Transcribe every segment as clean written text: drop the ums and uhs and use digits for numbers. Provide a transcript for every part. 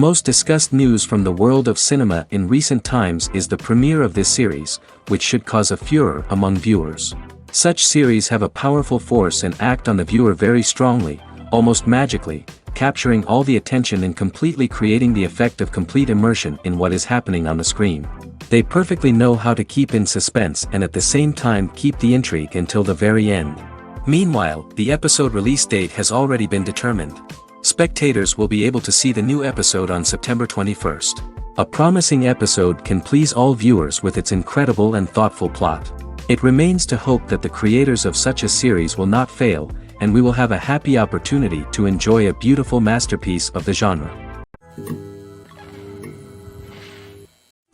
most discussed news from the world of cinema in recent times is the premiere of this series, which should cause a furor among viewers. Such series have a powerful force and act on the viewer very strongly, almost magically, capturing all the attention and completely creating the effect of complete immersion in what is happening on the screen. They perfectly know how to keep in suspense and at the same time keep the intrigue until the very end. Meanwhile, the episode release date has already been determined. Spectators will be able to see the new episode on September 21st. A promising episode can please all viewers with its incredible and thoughtful plot. It remains to hope that the creators of such a series will not fail, and we will have a happy opportunity to enjoy a beautiful masterpiece of the genre.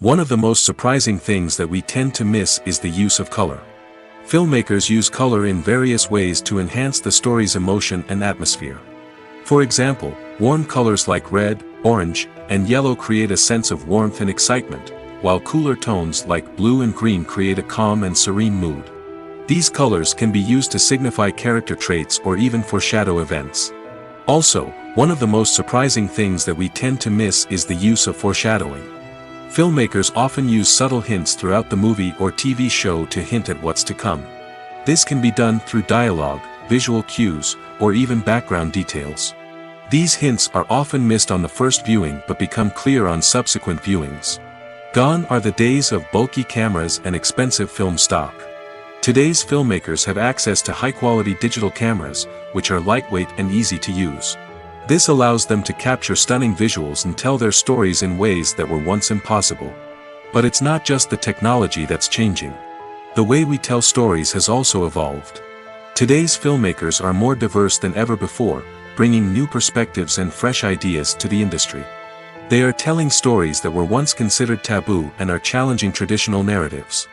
One of the most surprising things that we tend to miss is the use of color. Filmmakers use color in various ways to enhance the story's emotion and atmosphere. For example, warm colors like red, orange, and yellow create a sense of warmth and excitement, while cooler tones like blue and green create a calm and serene mood. These colors can be used to signify character traits or even foreshadow events. Also, one of the most surprising things that we tend to miss is the use of foreshadowing. Filmmakers often use subtle hints throughout the movie or TV show to hint at what's to come. This can be done through dialogue, visual cues, or even background details. These hints are often missed on the first viewing but become clear on subsequent viewings. Gone are the days of bulky cameras and expensive film stock. Today's filmmakers have access to high-quality digital cameras, which are lightweight and easy to use. This allows them to capture stunning visuals and tell their stories in ways that were once impossible. But it's not just the technology that's changing. The way we tell stories has also evolved. Today's filmmakers are more diverse than ever before, bringing new perspectives and fresh ideas to the industry. They are telling stories that were once considered taboo and are challenging traditional narratives.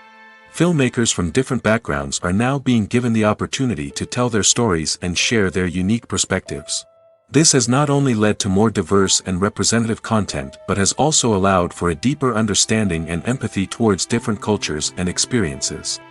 Filmmakers from different backgrounds are now being given the opportunity to tell their stories and share their unique perspectives. This has not only led to more diverse and representative content but has also allowed for a deeper understanding and empathy towards different cultures and experiences.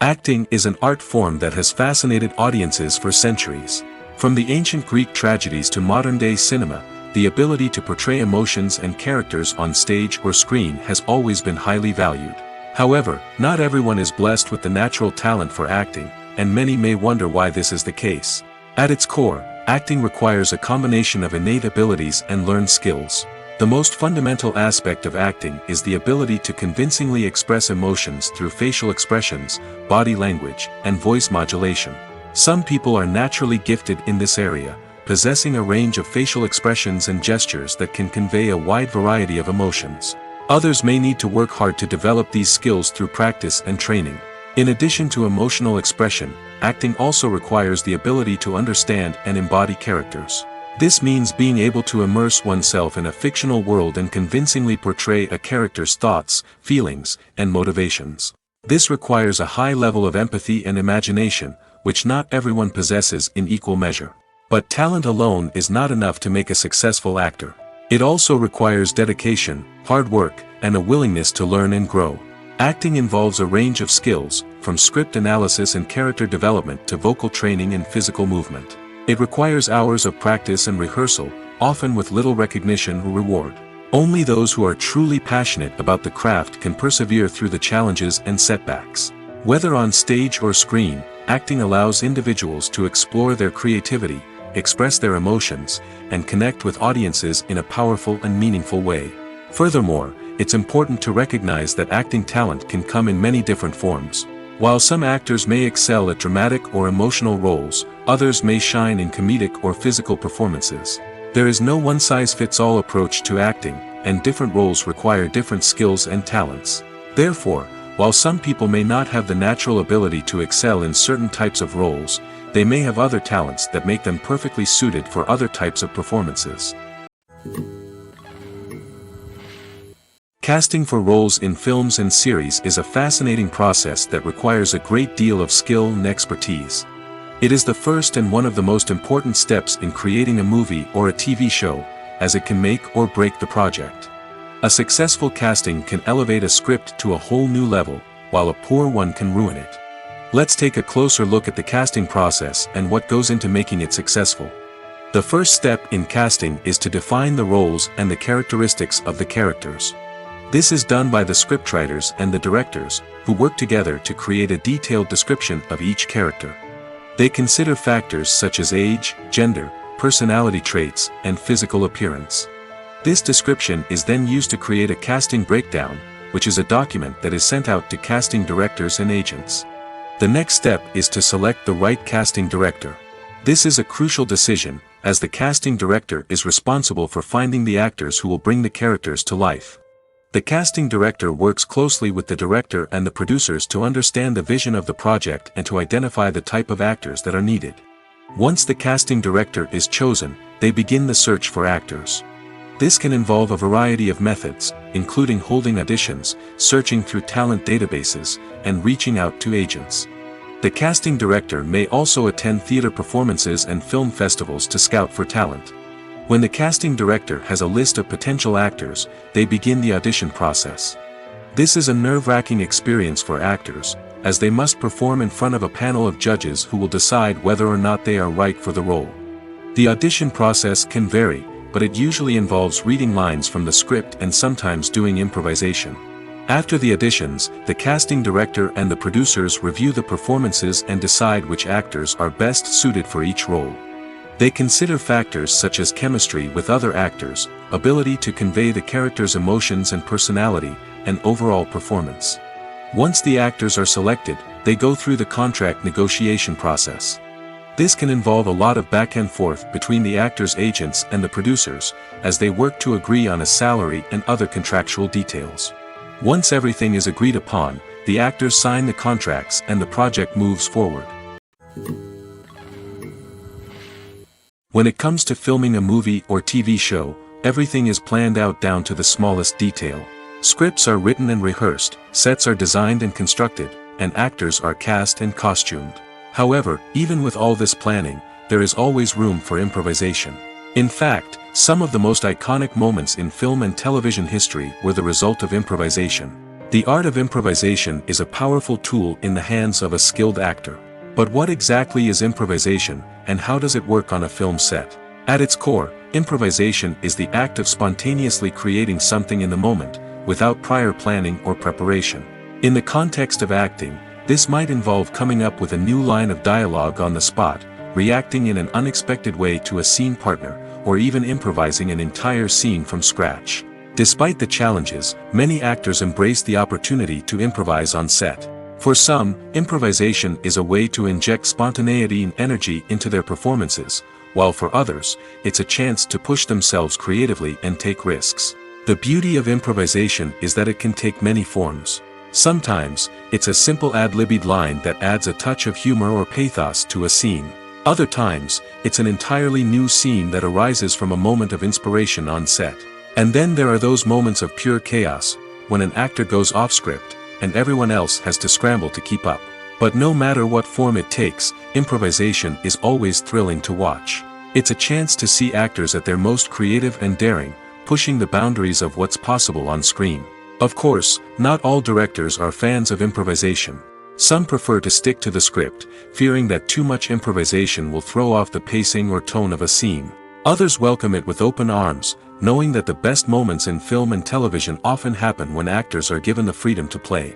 Acting is an art form that has fascinated audiences for centuries. From the ancient Greek tragedies to modern-day cinema, the ability to portray emotions and characters on stage or screen has always been highly valued. However, not everyone is blessed with the natural talent for acting, and many may wonder why this is the case. At its core, acting requires a combination of innate abilities and learned skills. The most fundamental aspect of acting is the ability to convincingly express emotions through facial expressions, body language, and voice modulation. Some people are naturally gifted in this area, possessing a range of facial expressions and gestures that can convey a wide variety of emotions. Others may need to work hard to develop these skills through practice and training. In addition to emotional expression, acting also requires the ability to understand and embody characters. This means being able to immerse oneself in a fictional world and convincingly portray a character's thoughts, feelings, and motivations. This requires a high level of empathy and imagination, which not everyone possesses in equal measure. But talent alone is not enough to make a successful actor. It also requires dedication, hard work, and a willingness to learn and grow. Acting involves a range of skills, from script analysis and character development to vocal training and physical movement. It requires hours of practice and rehearsal, often with little recognition or reward. Only those who are truly passionate about the craft can persevere through the challenges and setbacks. Whether on stage or screen, acting allows individuals to explore their creativity, express their emotions, and connect with audiences in a powerful and meaningful way. Furthermore, it's important to recognize that acting talent can come in many different forms. While some actors may excel at dramatic or emotional roles, others may shine in comedic or physical performances. There is no one-size-fits-all approach to acting, and different roles require different skills and talents. Therefore, while some people may not have the natural ability to excel in certain types of roles, they may have other talents that make them perfectly suited for other types of performances. Casting for roles in films and series is a fascinating process that requires a great deal of skill and expertise. It is the first and one of the most important steps in creating a movie or a TV show, as it can make or break the project. A successful casting can elevate a script to a whole new level, while a poor one can ruin it. Let's take a closer look at the casting process and what goes into making it successful. The first step in casting is to define the roles and the characteristics of the characters. This is done by the scriptwriters and the directors, who work together to create a detailed description of each character. They consider factors such as age, gender, personality traits, and physical appearance. This description is then used to create a casting breakdown, which is a document that is sent out to casting directors and agents. The next step is to select the right casting director. This is a crucial decision, as the casting director is responsible for finding the actors who will bring the characters to life. The casting director works closely with the director and the producers to understand the vision of the project and to identify the type of actors that are needed. Once the casting director is chosen, they begin the search for actors. This can involve a variety of methods, including holding auditions, searching through talent databases, and reaching out to agents. The casting director may also attend theater performances and film festivals to scout for talent. When the casting director has a list of potential actors, they begin the audition process. This is a nerve-wracking experience for actors, as they must perform in front of a panel of judges who will decide whether or not they are right for the role. The audition process can vary, but it usually involves reading lines from the script and sometimes doing improvisation. After the auditions, the casting director and the producers review the performances and decide which actors are best suited for each role. They consider factors such as chemistry with other actors, ability to convey the character's emotions and personality, and overall performance. Once the actors are selected, they go through the contract negotiation process. This can involve a lot of back and forth between the actors' agents and the producers, as they work to agree on a salary and other contractual details. Once everything is agreed upon, the actors sign the contracts and the project moves forward. When it comes to filming a movie or TV show, everything is planned out down to the smallest detail. Scripts are written and rehearsed, sets are designed and constructed, and actors are cast and costumed. However, even with all this planning, there is always room for improvisation. In fact, some of the most iconic moments in film and television history were the result of improvisation. The art of improvisation is a powerful tool in the hands of a skilled actor. But what exactly is improvisation, and how does it work on a film set? At its core, improvisation is the act of spontaneously creating something in the moment, without prior planning or preparation. In the context of acting, this might involve coming up with a new line of dialogue on the spot, reacting in an unexpected way to a scene partner, or even improvising an entire scene from scratch. Despite the challenges, many actors embrace the opportunity to improvise on set. For some, improvisation is a way to inject spontaneity and energy into their performances, while for others, it's a chance to push themselves creatively and take risks. The beauty of improvisation is that it can take many forms. Sometimes, it's a simple ad-libbed line that adds a touch of humor or pathos to a scene. Other times, it's an entirely new scene that arises from a moment of inspiration on set. And then there are those moments of pure chaos, when an actor goes off script, and everyone else has to scramble to keep up. But no matter what form it takes, improvisation is always thrilling to watch. It's a chance to see actors at their most creative and daring, pushing the boundaries of what's possible on screen. Of course, not all directors are fans of improvisation. Some prefer to stick to the script, fearing that too much improvisation will throw off the pacing or tone of a scene. Others welcome it with open arms, knowing that the best moments in film and television often happen when actors are given the freedom to play.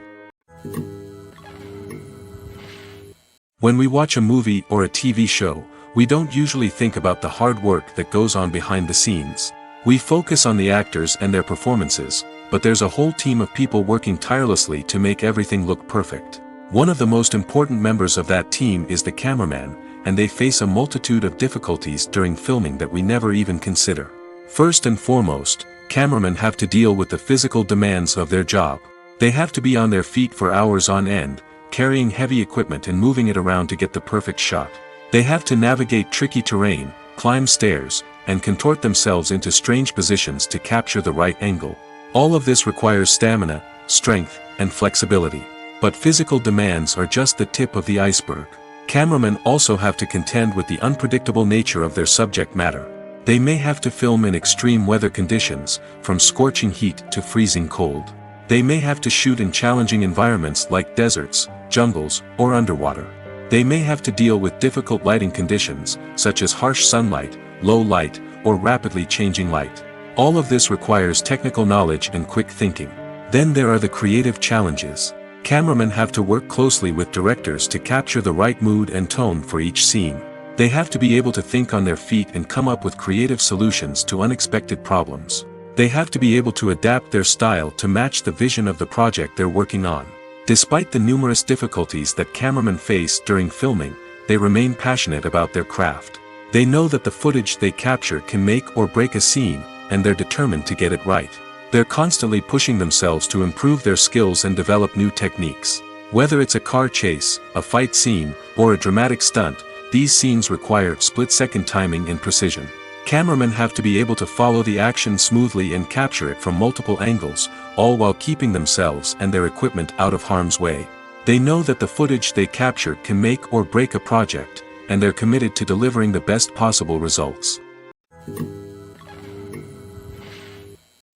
When we watch a movie or a TV show, we don't usually think about the hard work that goes on behind the scenes. We focus on the actors and their performances, but there's a whole team of people working tirelessly to make everything look perfect. One of the most important members of that team is the cameraman, and they face a multitude of difficulties during filming that we never even consider. First and foremost, cameramen have to deal with the physical demands of their job. They have to be on their feet for hours on end, carrying heavy equipment and moving it around to get the perfect shot. They have to navigate tricky terrain, climb stairs, and contort themselves into strange positions to capture the right angle. All of this requires stamina, strength, and flexibility. But physical demands are just the tip of the iceberg. Cameramen also have to contend with the unpredictable nature of their subject matter. They may have to film in extreme weather conditions, from scorching heat to freezing cold. They may have to shoot in challenging environments like deserts, jungles, or underwater. They may have to deal with difficult lighting conditions, such as harsh sunlight, low light, or rapidly changing light. All of this requires technical knowledge and quick thinking. Then there are the creative challenges. Cameramen have to work closely with directors to capture the right mood and tone for each scene. They have to be able to think on their feet and come up with creative solutions to unexpected problems. They have to be able to adapt their style to match the vision of the project they're working on. Despite the numerous difficulties that cameramen face during filming, they remain passionate about their craft. They know that the footage they capture can make or break a scene, and they're determined to get it right. They're constantly pushing themselves to improve their skills and develop new techniques. Whether it's a car chase, a fight scene, or a dramatic stunt, these scenes require split-second timing and precision. Cameramen have to be able to follow the action smoothly and capture it from multiple angles, all while keeping themselves and their equipment out of harm's way. They know that the footage they capture can make or break a project, and they're committed to delivering the best possible results.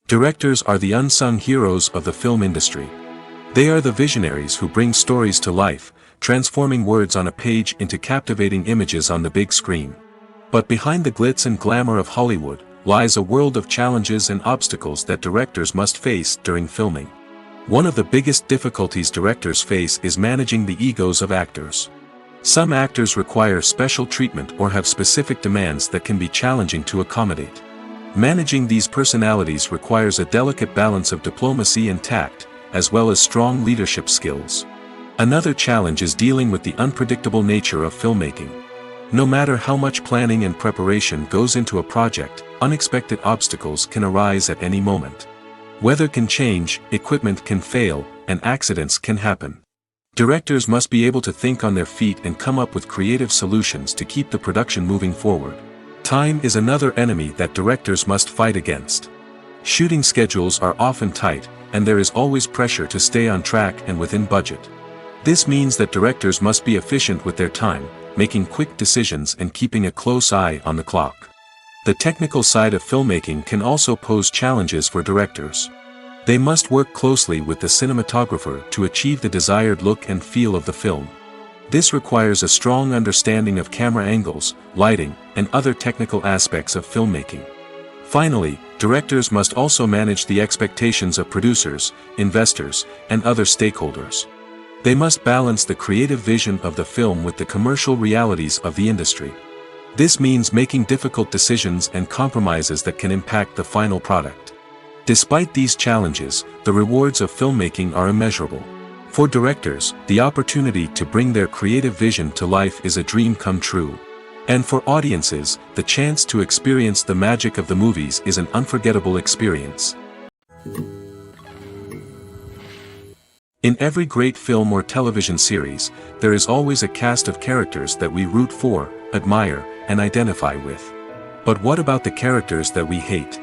Directors are the unsung heroes of the film industry. They are the visionaries who bring stories to life, transforming words on a page into captivating images on the big screen. But behind the glitz and glamour of Hollywood, lies a world of challenges and obstacles that directors must face during filming. One of the biggest difficulties directors face is managing the egos of actors. Some actors require special treatment or have specific demands that can be challenging to accommodate. Managing these personalities requires a delicate balance of diplomacy and tact, as well as strong leadership skills. Another challenge is dealing with the unpredictable nature of filmmaking. No matter how much planning and preparation goes into a project, unexpected obstacles can arise at any moment. Weather can change, equipment can fail, and accidents can happen. Directors must be able to think on their feet and come up with creative solutions to keep the production moving forward. Time is another enemy that directors must fight against. Shooting schedules are often tight, and there is always pressure to stay on track and within budget. This means that directors must be efficient with their time, making quick decisions and keeping a close eye on the clock. The technical side of filmmaking can also pose challenges for directors. They must work closely with the cinematographer to achieve the desired look and feel of the film. This requires a strong understanding of camera angles, lighting, and other technical aspects of filmmaking. Finally, directors must also manage the expectations of producers, investors, and other stakeholders. They must balance the creative vision of the film with the commercial realities of the industry. This means making difficult decisions and compromises that can impact the final product. Despite these challenges, the rewards of filmmaking are immeasurable. For directors, the opportunity to bring their creative vision to life is a dream come true. And for audiences, the chance to experience the magic of the movies is an unforgettable experience. In every great film or television series, there is always a cast of characters that we root for, admire, and identify with. But what about the characters that we hate?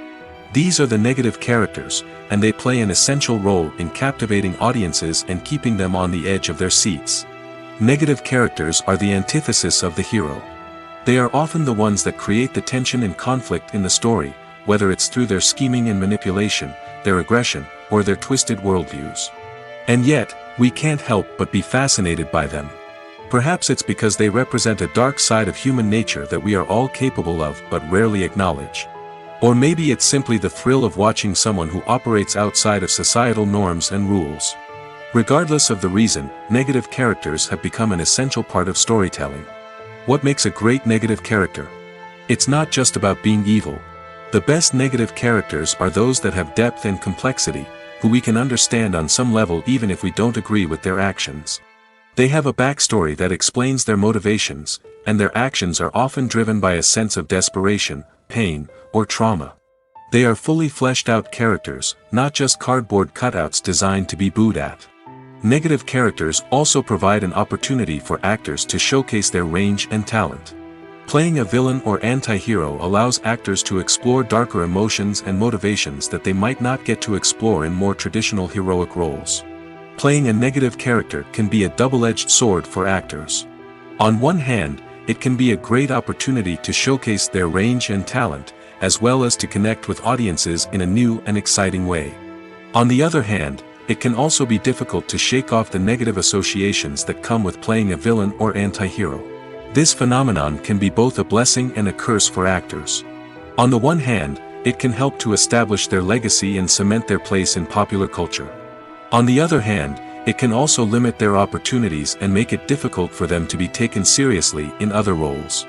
These are the negative characters, and they play an essential role in captivating audiences and keeping them on the edge of their seats. Negative characters are the antithesis of the hero. They are often the ones that create the tension and conflict in the story, whether it's through their scheming and manipulation, their aggression, or their twisted worldviews. And yet, we can't help but be fascinated by them. Perhaps it's because they represent a dark side of human nature that we are all capable of but rarely acknowledge. Or maybe it's simply the thrill of watching someone who operates outside of societal norms and rules. Regardless of the reason, negative characters have become an essential part of storytelling. What makes a great negative character? It's not just about being evil. The best negative characters are those that have depth and complexity, who we can understand on some level even if we don't agree with their actions. They have a backstory that explains their motivations, and their actions are often driven by a sense of desperation, pain, or trauma. They are fully fleshed out characters, not just cardboard cutouts designed to be booed at. Negative characters also provide an opportunity for actors to showcase their range and talent. Playing a villain or anti-hero allows actors to explore darker emotions and motivations that they might not get to explore in more traditional heroic roles. Playing a negative character can be a double-edged sword for actors. On one hand, it can be a great opportunity to showcase their range and talent, as well as to connect with audiences in a new and exciting way. On the other hand, it can also be difficult to shake off the negative associations that come with playing a villain or anti-hero. This phenomenon can be both a blessing and a curse for actors. On the one hand, it can help to establish their legacy and cement their place in popular culture. On the other hand, it can also limit their opportunities and make it difficult for them to be taken seriously in other roles.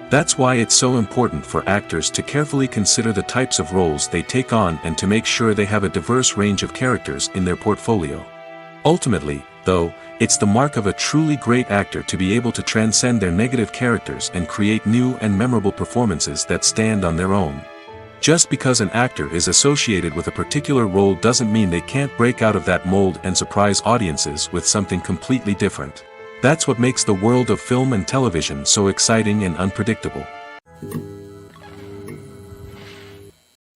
That's why it's so important for actors to carefully consider the types of roles they take on and to make sure they have a diverse range of characters in their portfolio. Ultimately, though, it's the mark of a truly great actor to be able to transcend their negative characters and create new and memorable performances that stand on their own. Just because an actor is associated with a particular role doesn't mean they can't break out of that mold and surprise audiences with something completely different. That's what makes the world of film and television so exciting and unpredictable.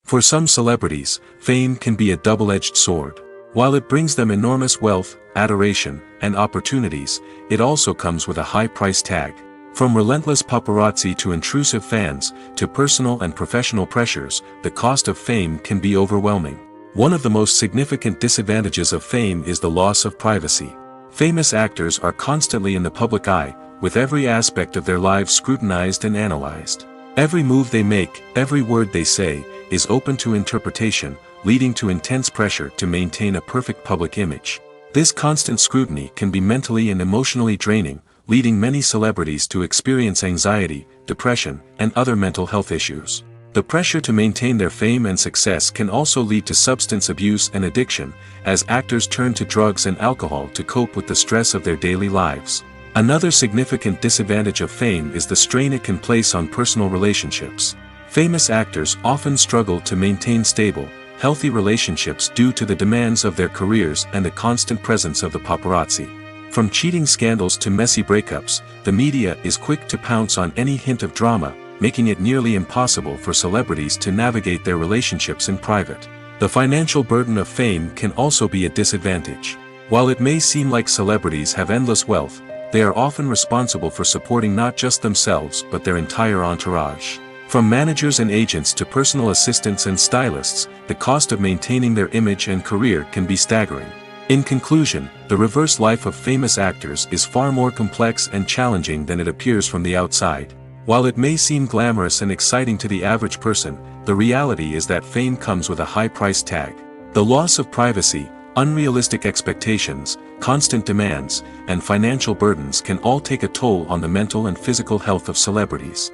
For some celebrities, fame can be a double-edged sword. While it brings them enormous wealth, adoration, and opportunities, it also comes with a high price tag. From relentless paparazzi to intrusive fans, to personal and professional pressures, the cost of fame can be overwhelming. One of the most significant disadvantages of fame is the loss of privacy. Famous actors are constantly in the public eye, with every aspect of their lives scrutinized and analyzed. Every move they make, every word they say, is open to interpretation, leading to intense pressure to maintain a perfect public image. This constant scrutiny can be mentally and emotionally draining, leading many celebrities to experience anxiety, depression, and other mental health issues. The pressure to maintain their fame and success can also lead to substance abuse and addiction, as actors turn to drugs and alcohol to cope with the stress of their daily lives. Another significant disadvantage of fame is the strain it can place on personal relationships. Famous actors often struggle to maintain stable, healthy relationships due to the demands of their careers and the constant presence of the paparazzi. From cheating scandals to messy breakups, the media is quick to pounce on any hint of drama, making it nearly impossible for celebrities to navigate their relationships in private. The financial burden of fame can also be a disadvantage. While it may seem like celebrities have endless wealth, they are often responsible for supporting not just themselves but their entire entourage. From managers and agents to personal assistants and stylists, the cost of maintaining their image and career can be staggering. In conclusion, the reverse life of famous actors is far more complex and challenging than it appears from the outside. While it may seem glamorous and exciting to the average person, the reality is that fame comes with a high price tag. The loss of privacy, unrealistic expectations, constant demands, and financial burdens can all take a toll on the mental and physical health of celebrities.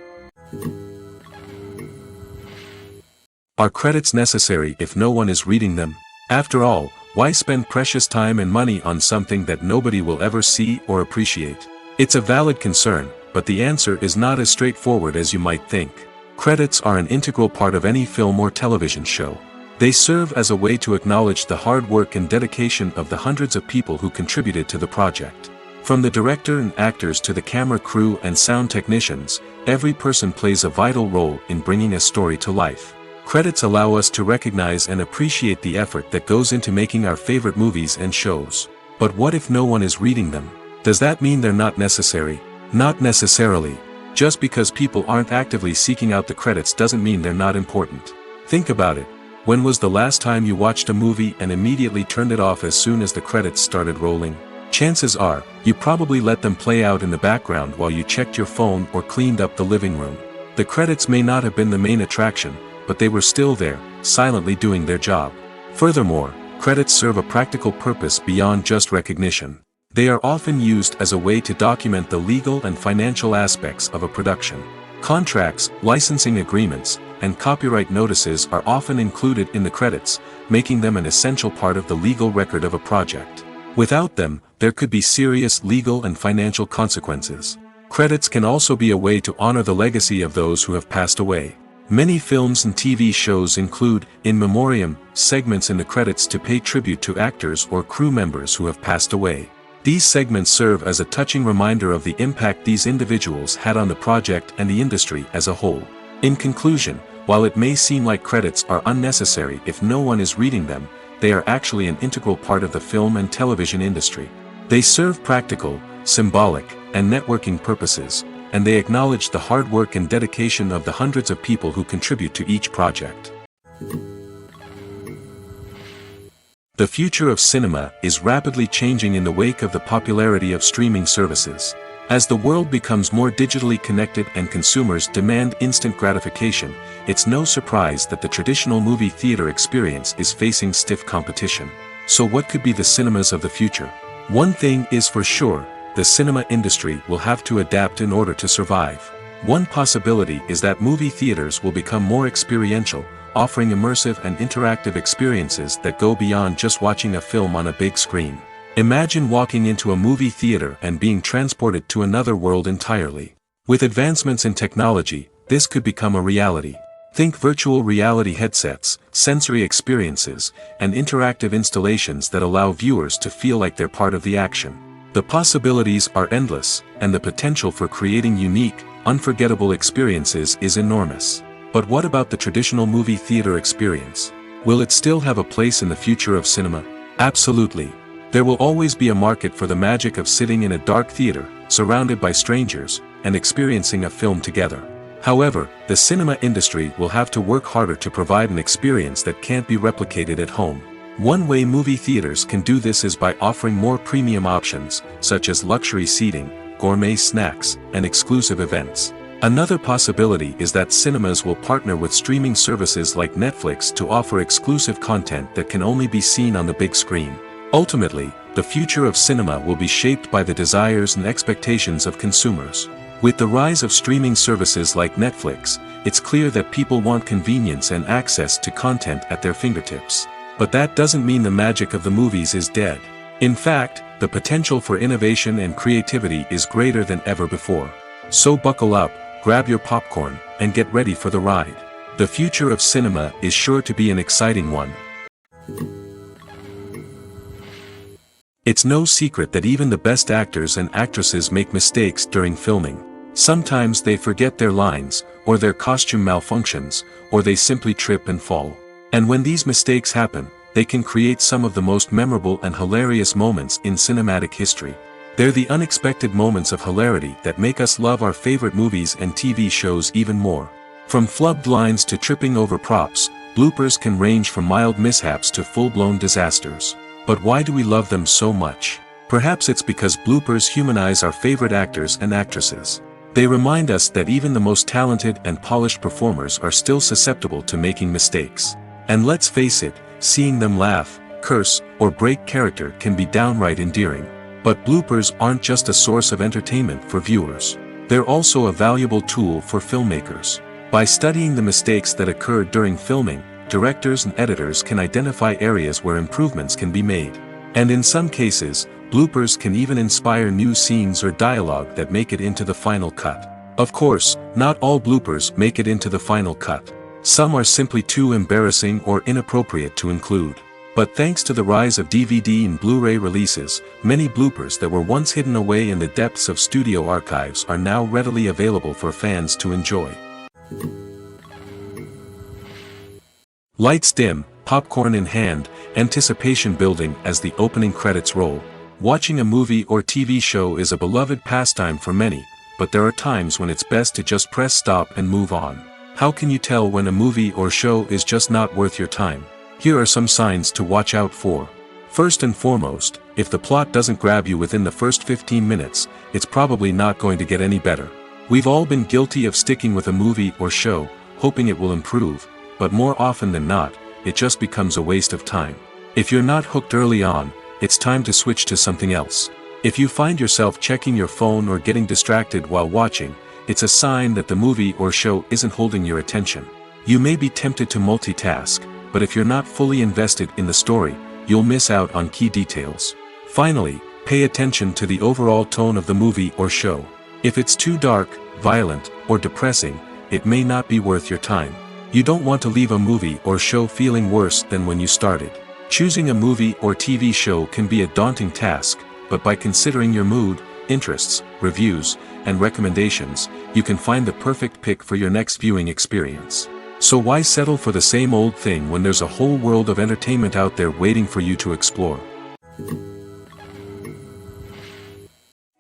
Are credits necessary if no one is reading them? After all, why spend precious time and money on something that nobody will ever see or appreciate? It's a valid concern, but the answer is not as straightforward as you might think. Credits are an integral part of any film or television show. They serve as a way to acknowledge the hard work and dedication of the hundreds of people who contributed to the project. From the director and actors to the camera crew and sound technicians, every person plays a vital role in bringing a story to life. Credits allow us to recognize and appreciate the effort that goes into making our favorite movies and shows. But what if no one is reading them? Does that mean they're not necessary? Not necessarily. Just because people aren't actively seeking out the credits doesn't mean they're not important. Think about it. When was the last time you watched a movie and immediately turned it off as soon as the credits started rolling? Chances are, you probably let them play out in the background while you checked your phone or cleaned up the living room. The credits may not have been the main attraction, but they were still there, silently doing their job. Furthermore, credits serve a practical purpose beyond just recognition. They are often used as a way to document the legal and financial aspects of a production. Contracts, licensing agreements, and copyright notices are often included in the credits, making them an essential part of the legal record of a project. Without them, there could be serious legal and financial consequences. Credits can also be a way to honor the legacy of those who have passed away. Many films and TV shows include, in memoriam, segments in the credits to pay tribute to actors or crew members who have passed away. These segments serve as a touching reminder of the impact these individuals had on the project and the industry as a whole. In conclusion, while it may seem like credits are unnecessary if no one is reading them, they are actually an integral part of the film and television industry. They serve practical, symbolic, and networking purposes, and they acknowledge the hard work and dedication of the hundreds of people who contribute to each project. The future of cinema is rapidly changing in the wake of the popularity of streaming services. As the world becomes more digitally connected and consumers demand instant gratification, it's no surprise that the traditional movie theater experience is facing stiff competition. So what could be the cinemas of the future? One thing is for sure, the cinema industry will have to adapt in order to survive. One possibility is that movie theaters will become more experiential, offering immersive and interactive experiences that go beyond just watching a film on a big screen. Imagine walking into a movie theater and being transported to another world entirely. With advancements in technology, this could become a reality. Think virtual reality headsets, sensory experiences, and interactive installations that allow viewers to feel like they're part of the action. The possibilities are endless, and the potential for creating unique, unforgettable experiences is enormous. But what about the traditional movie theater experience? Will it still have a place in the future of cinema? Absolutely. There will always be a market for the magic of sitting in a dark theater, surrounded by strangers, and experiencing a film together. However, the cinema industry will have to work harder to provide an experience that can't be replicated at home. One way movie theaters can do this is by offering more premium options, such as luxury seating, gourmet snacks, and exclusive events. Another possibility is that cinemas will partner with streaming services like Netflix to offer exclusive content that can only be seen on the big screen. Ultimately, the future of cinema will be shaped by the desires and expectations of consumers. With the rise of streaming services like Netflix, it's clear that people want convenience and access to content at their fingertips. But that doesn't mean the magic of the movies is dead. In fact, the potential for innovation and creativity is greater than ever before. So buckle up, grab your popcorn, and get ready for the ride. The future of cinema is sure to be an exciting one. It's no secret that even the best actors and actresses make mistakes during filming. Sometimes they forget their lines, or their costume malfunctions, or they simply trip and fall. And when these mistakes happen, they can create some of the most memorable and hilarious moments in cinematic history. They're the unexpected moments of hilarity that make us love our favorite movies and TV shows even more. From flubbed lines to tripping over props, bloopers can range from mild mishaps to full-blown disasters. But why do we love them so much? Perhaps it's because bloopers humanize our favorite actors and actresses. They remind us that even the most talented and polished performers are still susceptible to making mistakes. And let's face it, seeing them laugh, curse, or break character can be downright endearing. But bloopers aren't just a source of entertainment for viewers. They're also a valuable tool for filmmakers. By studying the mistakes that occurred during filming, directors and editors can identify areas where improvements can be made. And in some cases, bloopers can even inspire new scenes or dialogue that make it into the final cut. Of course, not all bloopers make it into the final cut. Some are simply too embarrassing or inappropriate to include. But thanks to the rise of DVD and Blu-ray releases, many bloopers that were once hidden away in the depths of studio archives are now readily available for fans to enjoy. Lights dim, popcorn in hand, anticipation building as the opening credits roll. Watching a movie or TV show is a beloved pastime for many, but there are times when it's best to just press stop and move on. How can you tell when a movie or show is just not worth your time? Here are some signs to watch out for. First and foremost, if the plot doesn't grab you within the first 15 minutes, it's probably not going to get any better. We've all been guilty of sticking with a movie or show, hoping it will improve, but more often than not, it just becomes a waste of time. If you're not hooked early on, it's time to switch to something else. If you find yourself checking your phone or getting distracted while watching, it's a sign that the movie or show isn't holding your attention. You may be tempted to multitask, but if you're not fully invested in the story, you'll miss out on key details. Finally, pay attention to the overall tone of the movie or show. If it's too dark, violent, or depressing, it may not be worth your time. You don't want to leave a movie or show feeling worse than when you started. Choosing a movie or TV show can be a daunting task, but by considering your mood, interests, reviews, and recommendations, you can find the perfect pick for your next viewing experience. So why settle for the same old thing when there's a whole world of entertainment out there waiting for you to explore?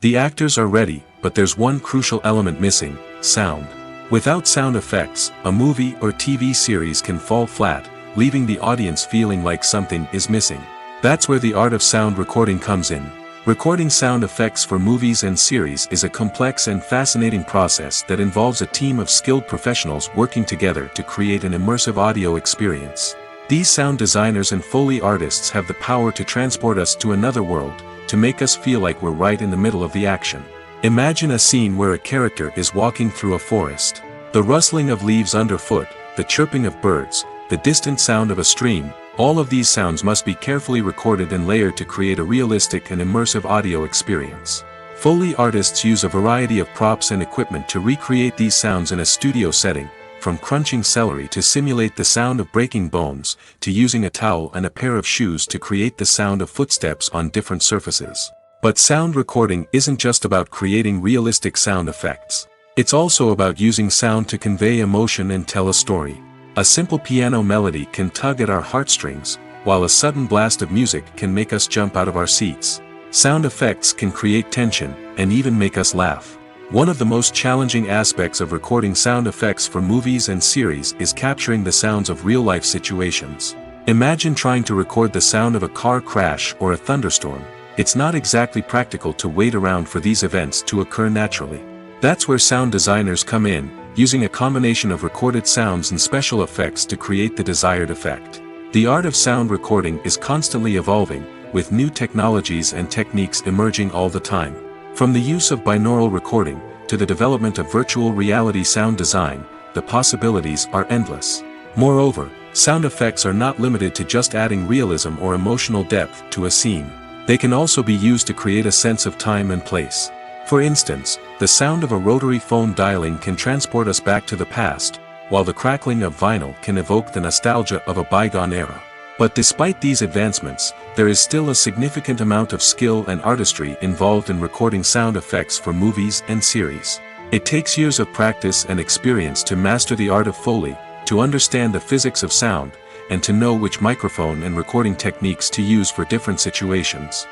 The actors are ready, but there's one crucial element missing: sound. Without sound effects, a movie or TV series can fall flat, leaving the audience feeling like something is missing. That's where the art of sound recording comes in. Recording sound effects for movies and series is a complex and fascinating process that involves a team of skilled professionals working together to create an immersive audio experience. These sound designers and Foley artists have the power to transport us to another world, to make us feel like we're right in the middle of the action. Imagine a scene where a character is walking through a forest. The rustling of leaves underfoot, the chirping of birds, the distant sound of a stream, all of these sounds must be carefully recorded and layered to create a realistic and immersive audio experience. Foley artists use a variety of props and equipment to recreate these sounds in a studio setting, from crunching celery to simulate the sound of breaking bones, to using a towel and a pair of shoes to create the sound of footsteps on different surfaces. But sound recording isn't just about creating realistic sound effects. It's also about using sound to convey emotion and tell a story. A simple piano melody can tug at our heartstrings, while a sudden blast of music can make us jump out of our seats. Sound effects can create tension, and even make us laugh. One of the most challenging aspects of recording sound effects for movies and series is capturing the sounds of real-life situations. Imagine trying to record the sound of a car crash or a thunderstorm. It's not exactly practical to wait around for these events to occur naturally. That's where sound designers come in, using a combination of recorded sounds and special effects to create the desired effect. The art of sound recording is constantly evolving, with new technologies and techniques emerging all the time. From the use of binaural recording, to the development of virtual reality sound design, the possibilities are endless. Moreover, sound effects are not limited to just adding realism or emotional depth to a scene. They can also be used to create a sense of time and place. For instance, the sound of a rotary phone dialing can transport us back to the past, while the crackling of vinyl can evoke the nostalgia of a bygone era. But despite these advancements, there is still a significant amount of skill and artistry involved in recording sound effects for movies and series. It takes years of practice and experience to master the art of Foley, to understand the physics of sound, and to know which microphone and recording techniques to use for different situations.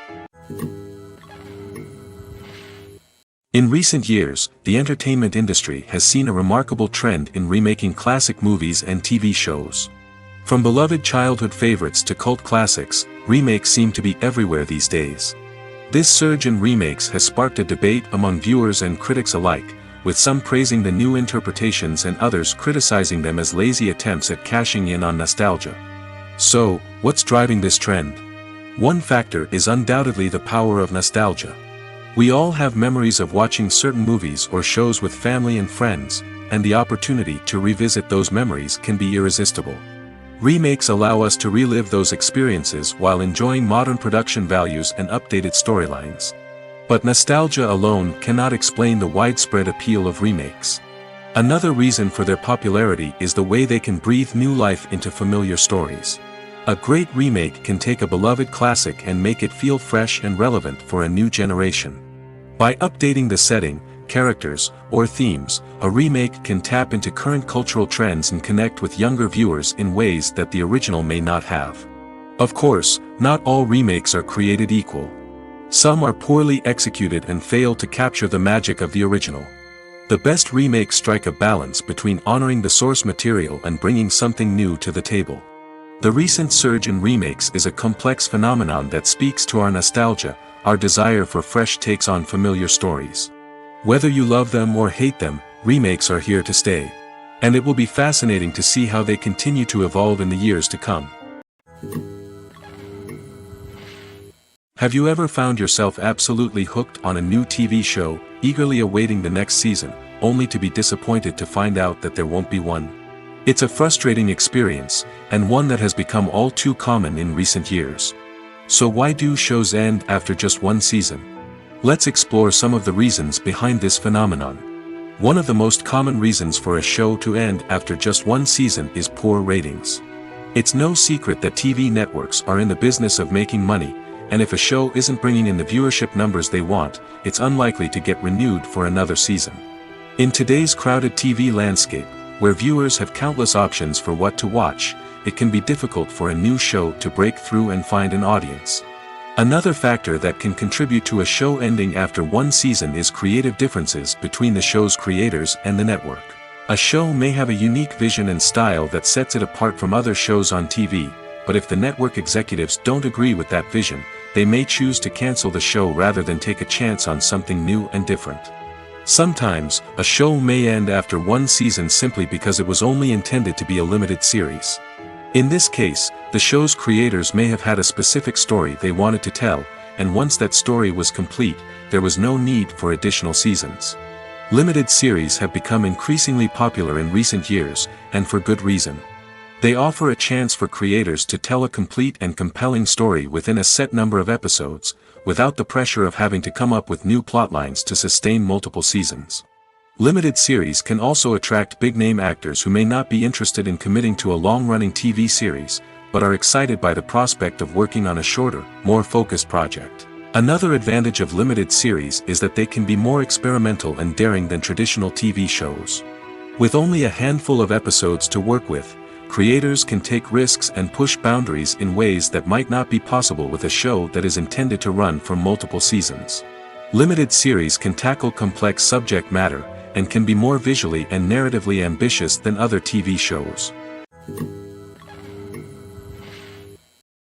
In recent years, the entertainment industry has seen a remarkable trend in remaking classic movies and TV shows. From beloved childhood favorites to cult classics, remakes seem to be everywhere these days. This surge in remakes has sparked a debate among viewers and critics alike, with some praising the new interpretations and others criticizing them as lazy attempts at cashing in on nostalgia. So, what's driving this trend? One factor is undoubtedly the power of nostalgia. We all have memories of watching certain movies or shows with family and friends, and the opportunity to revisit those memories can be irresistible. Remakes allow us to relive those experiences while enjoying modern production values and updated storylines. But nostalgia alone cannot explain the widespread appeal of remakes. Another reason for their popularity is the way they can breathe new life into familiar stories. A great remake can take a beloved classic and make it feel fresh and relevant for a new generation. By updating the setting, characters, or themes, a remake can tap into current cultural trends and connect with younger viewers in ways that the original may not have. Of course, not all remakes are created equal. Some are poorly executed and fail to capture the magic of the original. The best remakes strike a balance between honoring the source material and bringing something new to the table. The recent surge in remakes is a complex phenomenon that speaks to our nostalgia, our desire for fresh takes on familiar stories. Whether you love them or hate them, remakes are here to stay. And it will be fascinating to see how they continue to evolve in the years to come. Have you ever found yourself absolutely hooked on a new TV show, eagerly awaiting the next season, only to be disappointed to find out that there won't be one? It's a frustrating experience, and one that has become all too common in recent years. So why do shows end after just one season? Let's explore some of the reasons behind this phenomenon. One of the most common reasons for a show to end after just one season is poor ratings. It's no secret that TV networks are in the business of making money, and if a show isn't bringing in the viewership numbers they want, it's unlikely to get renewed for another season. In today's crowded TV landscape, where viewers have countless options for what to watch, it can be difficult for a new show to break through and find an audience. Another factor that can contribute to a show ending after one season is creative differences between the show's creators and the network. A show may have a unique vision and style that sets it apart from other shows on TV, but if the network executives don't agree with that vision, they may choose to cancel the show rather than take a chance on something new and different. Sometimes, a show may end after one season simply because it was only intended to be a limited series. In this case, the show's creators may have had a specific story they wanted to tell, and once that story was complete, there was no need for additional seasons. Limited series have become increasingly popular in recent years, and for good reason. They offer a chance for creators to tell a complete and compelling story within a set number of episodes, without the pressure of having to come up with new plotlines to sustain multiple seasons. Limited series can also attract big-name actors who may not be interested in committing to a long-running TV series, but are excited by the prospect of working on a shorter, more focused project. Another advantage of limited series is that they can be more experimental and daring than traditional TV shows. With only a handful of episodes to work with, creators can take risks and push boundaries in ways that might not be possible with a show that is intended to run for multiple seasons. Limited series can tackle complex subject matter, and can be more visually and narratively ambitious than other TV shows.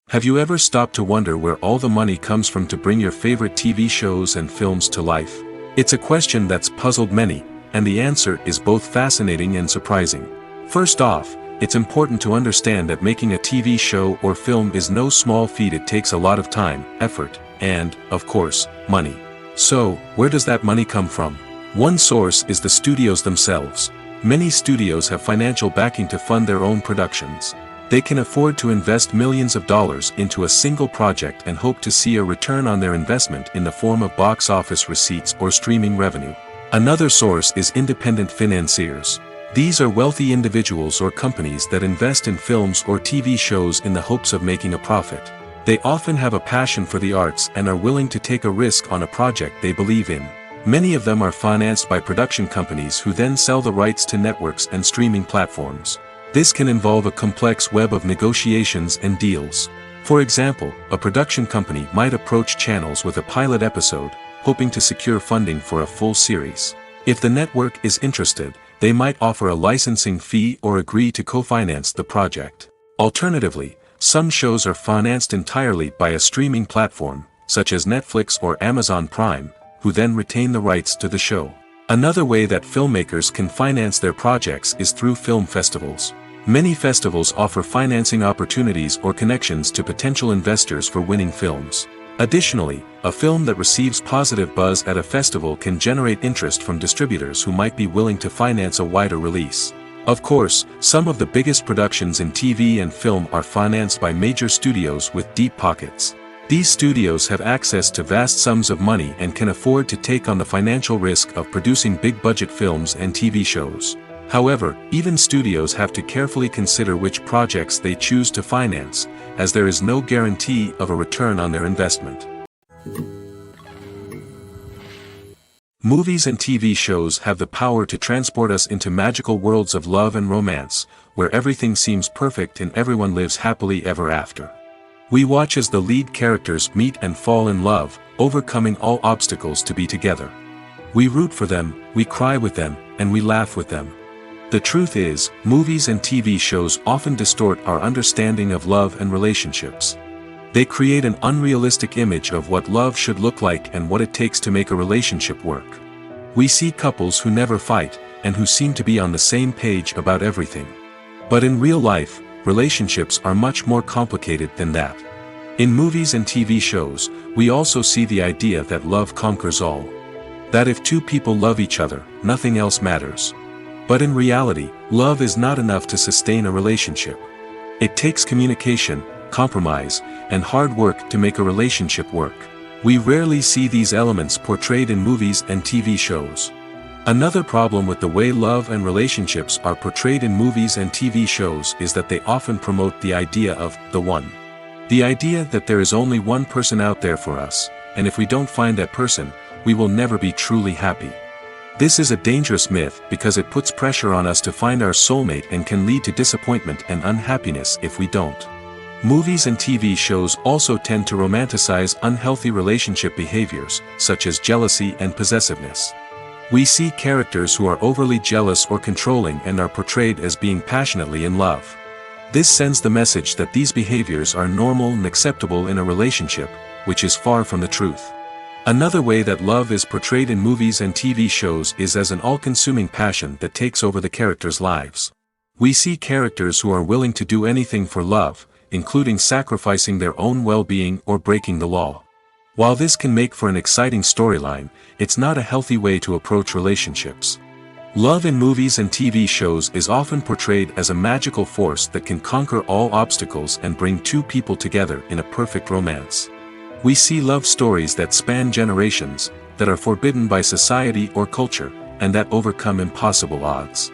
Have you ever stopped to wonder where all the money comes from to bring your favorite TV shows and films to life? It's a question that's puzzled many, and the answer is both fascinating and surprising. First off, it's important to understand that making a TV show or film is no small feat. It takes a lot of time, effort, and, of course, money. So, where does that money come from? One source is the studios themselves. Many studios have financial backing to fund their own productions. They can afford to invest millions of dollars into a single project and hope to see a return on their investment in the form of box office receipts or streaming revenue. Another source is independent financiers. These are wealthy individuals or companies that invest in films or TV shows in the hopes of making a profit. They often have a passion for the arts and are willing to take a risk on a project they believe in. Many of them are financed by production companies who then sell the rights to networks and streaming platforms. This can involve a complex web of negotiations and deals. For example, a production company might approach channels with a pilot episode, hoping to secure funding for a full series. If the network is interested, they might offer a licensing fee or agree to co-finance the project. Alternatively, some shows are financed entirely by a streaming platform, such as Netflix or Amazon Prime, who then retain the rights to the show. Another way that filmmakers can finance their projects is through film festivals. Many festivals offer financing opportunities or connections to potential investors for winning films. Additionally, a film that receives positive buzz at a festival can generate interest from distributors who might be willing to finance a wider release. Of course, some of the biggest productions in TV and film are financed by major studios with deep pockets. These studios have access to vast sums of money and can afford to take on the financial risk of producing big-budget films and TV shows. However, even studios have to carefully consider which projects they choose to finance, as there is no guarantee of a return on their investment. Movies and TV shows have the power to transport us into magical worlds of love and romance, where everything seems perfect and everyone lives happily ever after. We watch as the lead characters meet and fall in love, overcoming all obstacles to be together. We root for them, we cry with them, and we laugh with them. The truth is, movies and TV shows often distort our understanding of love and relationships. They create an unrealistic image of what love should look like and what it takes to make a relationship work. We see couples who never fight, and who seem to be on the same page about everything. But in real life, relationships are much more complicated than that. In movies and TV shows, we also see the idea that love conquers all. That if two people love each other, nothing else matters. But in reality, love is not enough to sustain a relationship. It takes communication, compromise, and hard work to make a relationship work. We rarely see these elements portrayed in movies and TV shows. Another problem with the way love and relationships are portrayed in movies and TV shows is that they often promote the idea of the one. The idea that there is only one person out there for us, and if we don't find that person, we will never be truly happy. This is a dangerous myth because it puts pressure on us to find our soulmate and can lead to disappointment and unhappiness if we don't. Movies and TV shows also tend to romanticize unhealthy relationship behaviors, such as jealousy and possessiveness. We see characters who are overly jealous or controlling and are portrayed as being passionately in love. This sends the message that these behaviors are normal and acceptable in a relationship, which is far from the truth. Another way that love is portrayed in movies and TV shows is as an all-consuming passion that takes over the characters' lives. We see characters who are willing to do anything for love, including sacrificing their own well-being or breaking the law. While this can make for an exciting storyline, it's not a healthy way to approach relationships. Love in movies and TV shows is often portrayed as a magical force that can conquer all obstacles and bring two people together in a perfect romance. We see love stories that span generations, that are forbidden by society or culture, and that overcome impossible odds.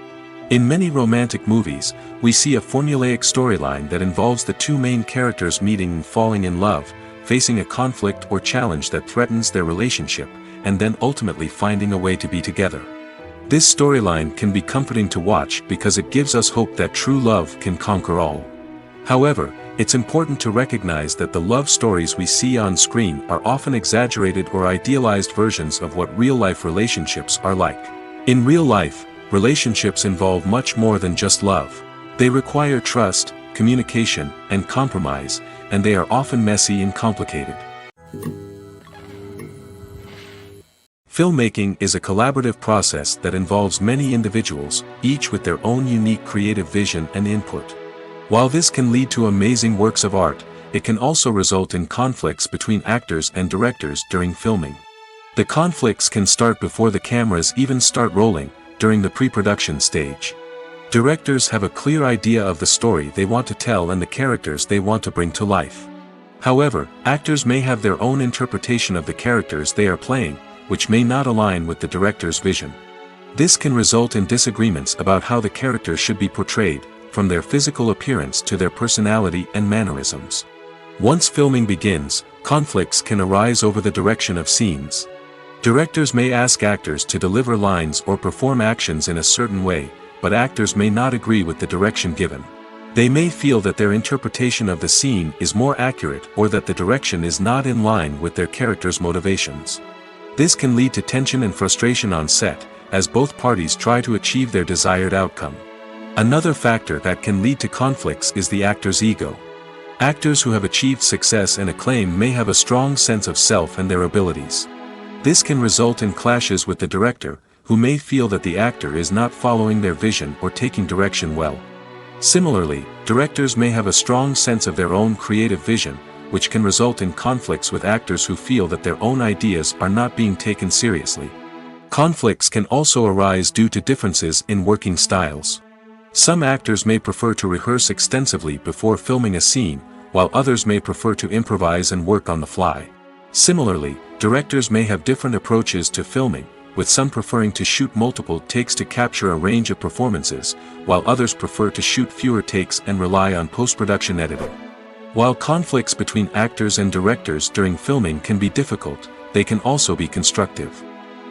In many romantic movies, we see a formulaic storyline that involves the two main characters meeting and falling in love, facing a conflict or challenge that threatens their relationship, and then ultimately finding a way to be together. This storyline can be comforting to watch because it gives us hope that true love can conquer all. However, it's important to recognize that the love stories we see on screen are often exaggerated or idealized versions of what real-life relationships are like. In real life, relationships involve much more than just love. They require trust, communication, and compromise, and they are often messy and complicated. Filmmaking is a collaborative process that involves many individuals, each with their own unique creative vision and input. While this can lead to amazing works of art, it can also result in conflicts between actors and directors during filming. The conflicts can start before the cameras even start rolling, during the pre-production stage. Directors have a clear idea of the story they want to tell and the characters they want to bring to life. However, actors may have their own interpretation of the characters they are playing, which may not align with the director's vision. This can result in disagreements about how the characters should be portrayed, from their physical appearance to their personality and mannerisms. Once filming begins, conflicts can arise over the direction of scenes. Directors may ask actors to deliver lines or perform actions in a certain way, but actors may not agree with the direction given. They may feel that their interpretation of the scene is more accurate or that the direction is not in line with their character's motivations. This can lead to tension and frustration on set, as both parties try to achieve their desired outcome. Another factor that can lead to conflicts is the actor's ego. Actors who have achieved success and acclaim may have a strong sense of self and their abilities. This can result in clashes with the director, who may feel that the actor is not following their vision or taking direction well. Similarly, directors may have a strong sense of their own creative vision, which can result in conflicts with actors who feel that their own ideas are not being taken seriously. Conflicts can also arise due to differences in working styles. Some actors may prefer to rehearse extensively before filming a scene, while others may prefer to improvise and work on the fly. Similarly, directors may have different approaches to filming, with some preferring to shoot multiple takes to capture a range of performances, while others prefer to shoot fewer takes and rely on post-production editing. While conflicts between actors and directors during filming can be difficult, they can also be constructive.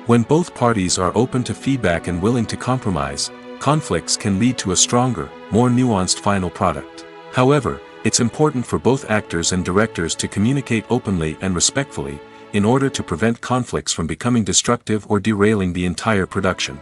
When both parties are open to feedback and willing to compromise, conflicts can lead to a stronger, more nuanced final product. However, it's important for both actors and directors to communicate openly and respectfully, in order to prevent conflicts from becoming destructive or derailing the entire production.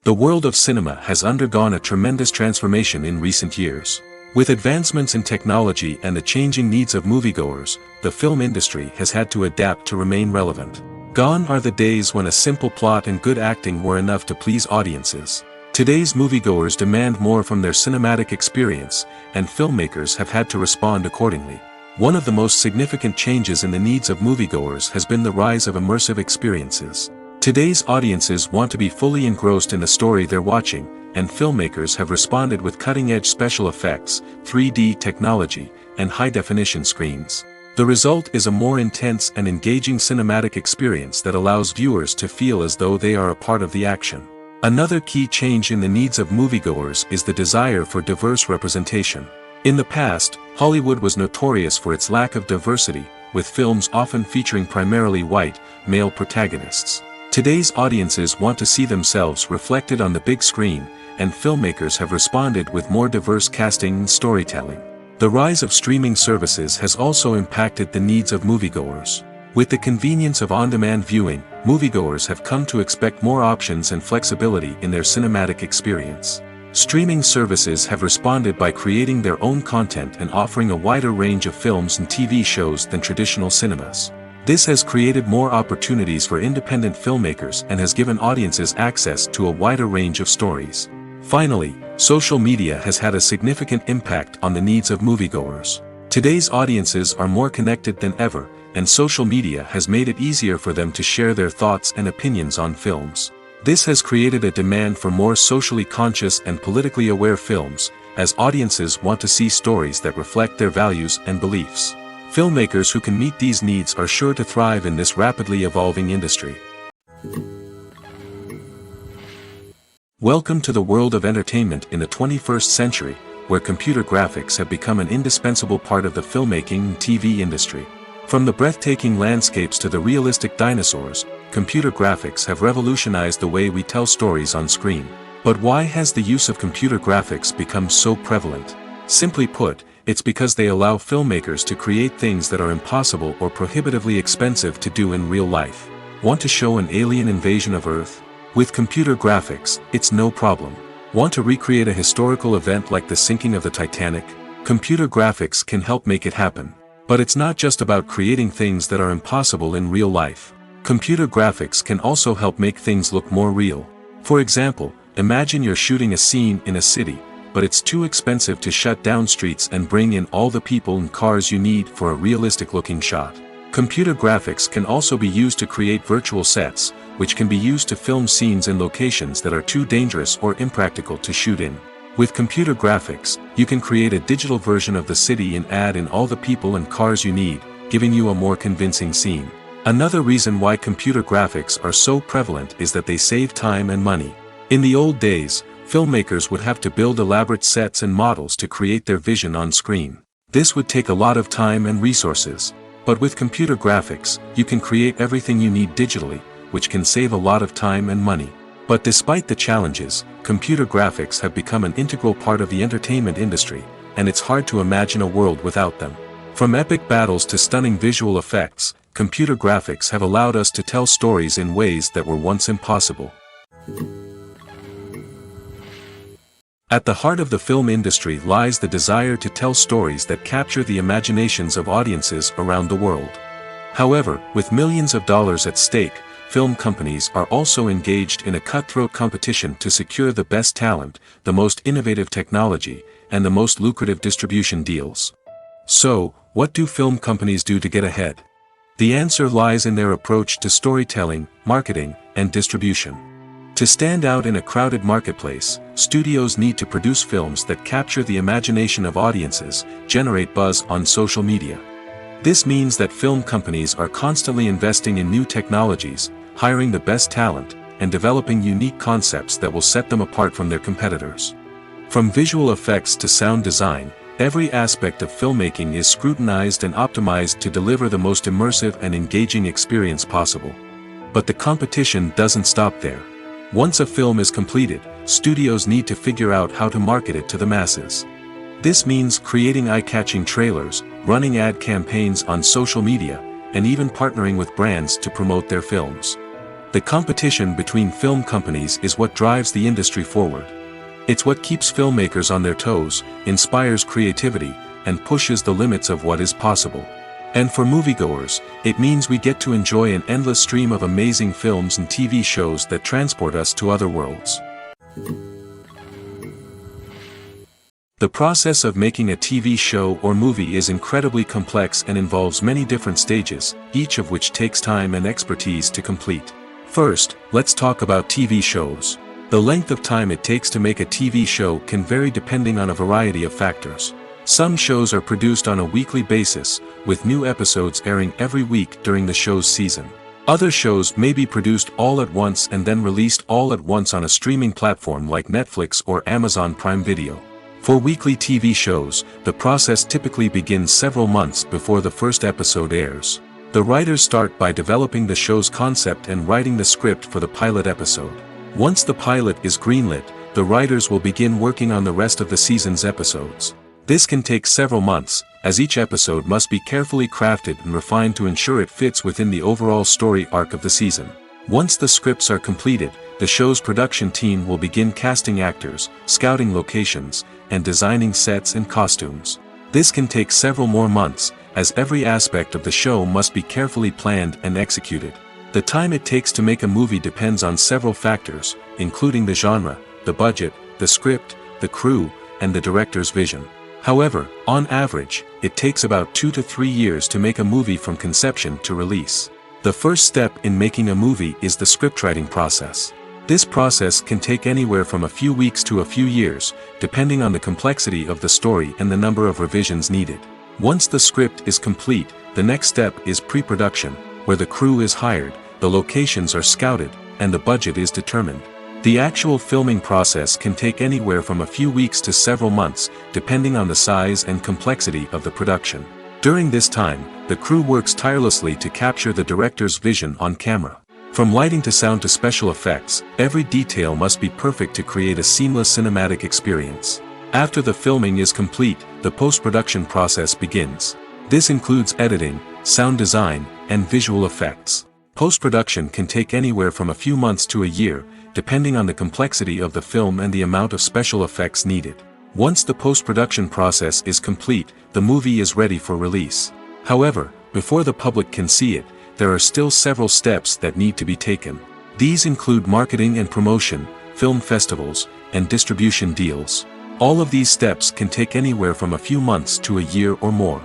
The world of cinema has undergone a tremendous transformation in recent years. With advancements in technology and the changing needs of moviegoers, the film industry has had to adapt to remain relevant. Gone are the days when a simple plot and good acting were enough to please audiences. Today's moviegoers demand more from their cinematic experience, and filmmakers have had to respond accordingly. One of the most significant changes in the needs of moviegoers has been the rise of immersive experiences. Today's audiences want to be fully engrossed in the story they're watching, and filmmakers have responded with cutting-edge special effects, 3D technology, and high-definition screens. The result is a more intense and engaging cinematic experience that allows viewers to feel as though they are a part of the action. Another key change in the needs of moviegoers is the desire for diverse representation. In the past, Hollywood was notorious for its lack of diversity, with films often featuring primarily white, male protagonists. Today's audiences want to see themselves reflected on the big screen, and filmmakers have responded with more diverse casting and storytelling. The rise of streaming services has also impacted the needs of moviegoers. With the convenience of on-demand viewing, moviegoers have come to expect more options and flexibility in their cinematic experience. Streaming services have responded by creating their own content and offering a wider range of films and TV shows than traditional cinemas. This has created more opportunities for independent filmmakers and has given audiences access to a wider range of stories. Finally, social media has had a significant impact on the needs of moviegoers. Today's audiences are more connected than ever, and social media has made it easier for them to share their thoughts and opinions on films. This has created a demand for more socially conscious and politically aware films, as audiences want to see stories that reflect their values and beliefs. Filmmakers who can meet these needs are sure to thrive in this rapidly evolving industry. Welcome to the world of entertainment in the 21st century, where computer graphics have become an indispensable part of the filmmaking and TV industry. From the breathtaking landscapes to the realistic dinosaurs, computer graphics have revolutionized the way we tell stories on screen. But why has the use of computer graphics become so prevalent? Simply put, it's because they allow filmmakers to create things that are impossible or prohibitively expensive to do in real life. Want to show an alien invasion of Earth? With computer graphics, it's no problem. Want to recreate a historical event like the sinking of the Titanic? Computer graphics can help make it happen. But it's not just about creating things that are impossible in real life. Computer graphics can also help make things look more real. For example, imagine you're shooting a scene in a city, but it's too expensive to shut down streets and bring in all the people and cars you need for a realistic-looking shot. Computer graphics can also be used to create virtual sets, which can be used to film scenes in locations that are too dangerous or impractical to shoot in. With computer graphics, you can create a digital version of the city and add in all the people and cars you need, giving you a more convincing scene. Another reason why computer graphics are so prevalent is that they save time and money. In the old days, filmmakers would have to build elaborate sets and models to create their vision on screen. This would take a lot of time and resources. But with computer graphics, you can create everything you need digitally, which can save a lot of time and money. But despite the challenges, computer graphics have become an integral part of the entertainment industry, and it's hard to imagine a world without them. From epic battles to stunning visual effects, computer graphics have allowed us to tell stories in ways that were once impossible. At the heart of the film industry lies the desire to tell stories that capture the imaginations of audiences around the world. However, with millions of dollars at stake, film companies are also engaged in a cutthroat competition to secure the best talent, the most innovative technology, and the most lucrative distribution deals. So, what do film companies do to get ahead? The answer lies in their approach to storytelling, marketing, and distribution. To stand out in a crowded marketplace, studios need to produce films that capture the imagination of audiences, generate buzz on social media. This means that film companies are constantly investing in new technologies, hiring the best talent, and developing unique concepts that will set them apart from their competitors. From visual effects to sound design, every aspect of filmmaking is scrutinized and optimized to deliver the most immersive and engaging experience possible. But the competition doesn't stop there. Once a film is completed, studios need to figure out how to market it to the masses. This means creating eye-catching trailers, running ad campaigns on social media, and even partnering with brands to promote their films. The competition between film companies is what drives the industry forward. It's what keeps filmmakers on their toes, inspires creativity, and pushes the limits of what is possible. And for moviegoers, it means we get to enjoy an endless stream of amazing films and TV shows that transport us to other worlds. The process of making a TV show or movie is incredibly complex and involves many different stages, each of which takes time and expertise to complete. First, let's talk about TV shows. The length of time it takes to make a TV show can vary depending on a variety of factors. Some shows are produced on a weekly basis, with new episodes airing every week during the show's season. Other shows may be produced all at once and then released all at once on a streaming platform like Netflix or Amazon Prime Video. For weekly TV shows, the process typically begins several months before the first episode airs. The writers start by developing the show's concept and writing the script for the pilot episode. Once the pilot is greenlit, the writers will begin working on the rest of the season's episodes. This can take several months, as each episode must be carefully crafted and refined to ensure it fits within the overall story arc of the season. Once the scripts are completed, the show's production team will begin casting actors, scouting locations, and designing sets and costumes. This can take several more months, as every aspect of the show must be carefully planned and executed. The time it takes to make a movie depends on several factors, including the genre, the budget, the script, the crew, and the director's vision. However, on average, it takes about 2 to 3 years to make a movie from conception to release. The first step in making a movie is the scriptwriting process. This process can take anywhere from a few weeks to a few years, depending on the complexity of the story and the number of revisions needed. Once the script is complete, the next step is pre-production, where the crew is hired, the locations are scouted, and the budget is determined. The actual filming process can take anywhere from a few weeks to several months, depending on the size and complexity of the production. During this time, the crew works tirelessly to capture the director's vision on camera. From lighting to sound to special effects, every detail must be perfect to create a seamless cinematic experience. After the filming is complete, the post-production process begins. This includes editing, sound design, and visual effects. Post-production can take anywhere from a few months to a year, depending on the complexity of the film and the amount of special effects needed. Once the post-production process is complete, the movie is ready for release. However, before the public can see it, there are still several steps that need to be taken. These include marketing and promotion, film festivals, and distribution deals. All of these steps can take anywhere from a few months to a year or more.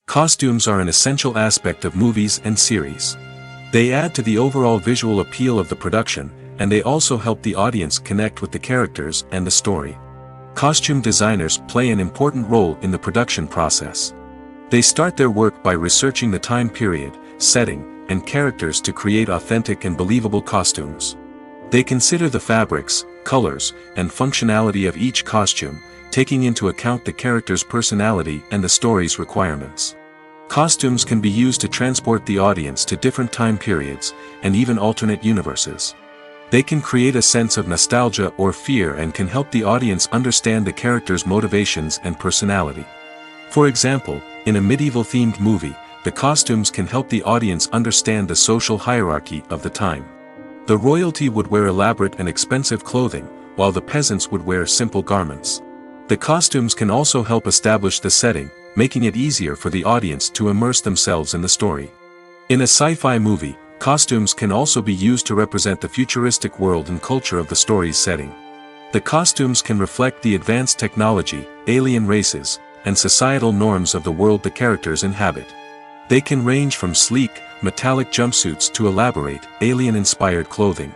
Costumes are an essential aspect of movies and series. They add to the overall visual appeal of the production, and they also help the audience connect with the characters and the story. Costume designers play an important role in the production process. They start their work by researching the time period, setting, and characters to create authentic and believable costumes. They consider the fabrics, colors, and functionality of each costume, taking into account the character's personality and the story's requirements. Costumes can be used to transport the audience to different time periods, and even alternate universes. They can create a sense of nostalgia or fear and can help the audience understand the character's motivations and personality. For example, in a medieval-themed movie, the costumes can help the audience understand the social hierarchy of the time. The royalty would wear elaborate and expensive clothing, while the peasants would wear simple garments. The costumes can also help establish the setting, making it easier for the audience to immerse themselves in the story. In a sci-fi movie, costumes can also be used to represent the futuristic world and culture of the story's setting. The costumes can reflect the advanced technology, alien races, and societal norms of the world the characters inhabit. They can range from sleek, metallic jumpsuits to elaborate, alien-inspired clothing.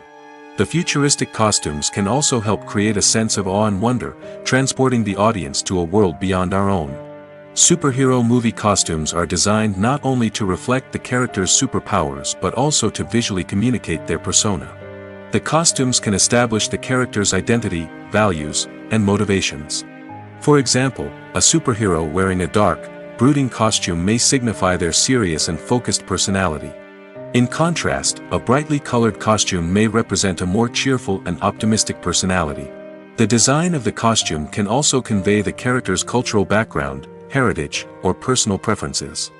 The futuristic costumes can also help create a sense of awe and wonder, transporting the audience to a world beyond our own. Superhero movie costumes are designed not only to reflect the character's superpowers but also to visually communicate their persona. The costumes can establish the character's identity, values, and motivations. For example, a superhero wearing a dark, brooding costume may signify their serious and focused personality. In contrast, a brightly colored costume may represent a more cheerful and optimistic personality. The design of the costume can also convey the character's cultural background, heritage, or personal preferences.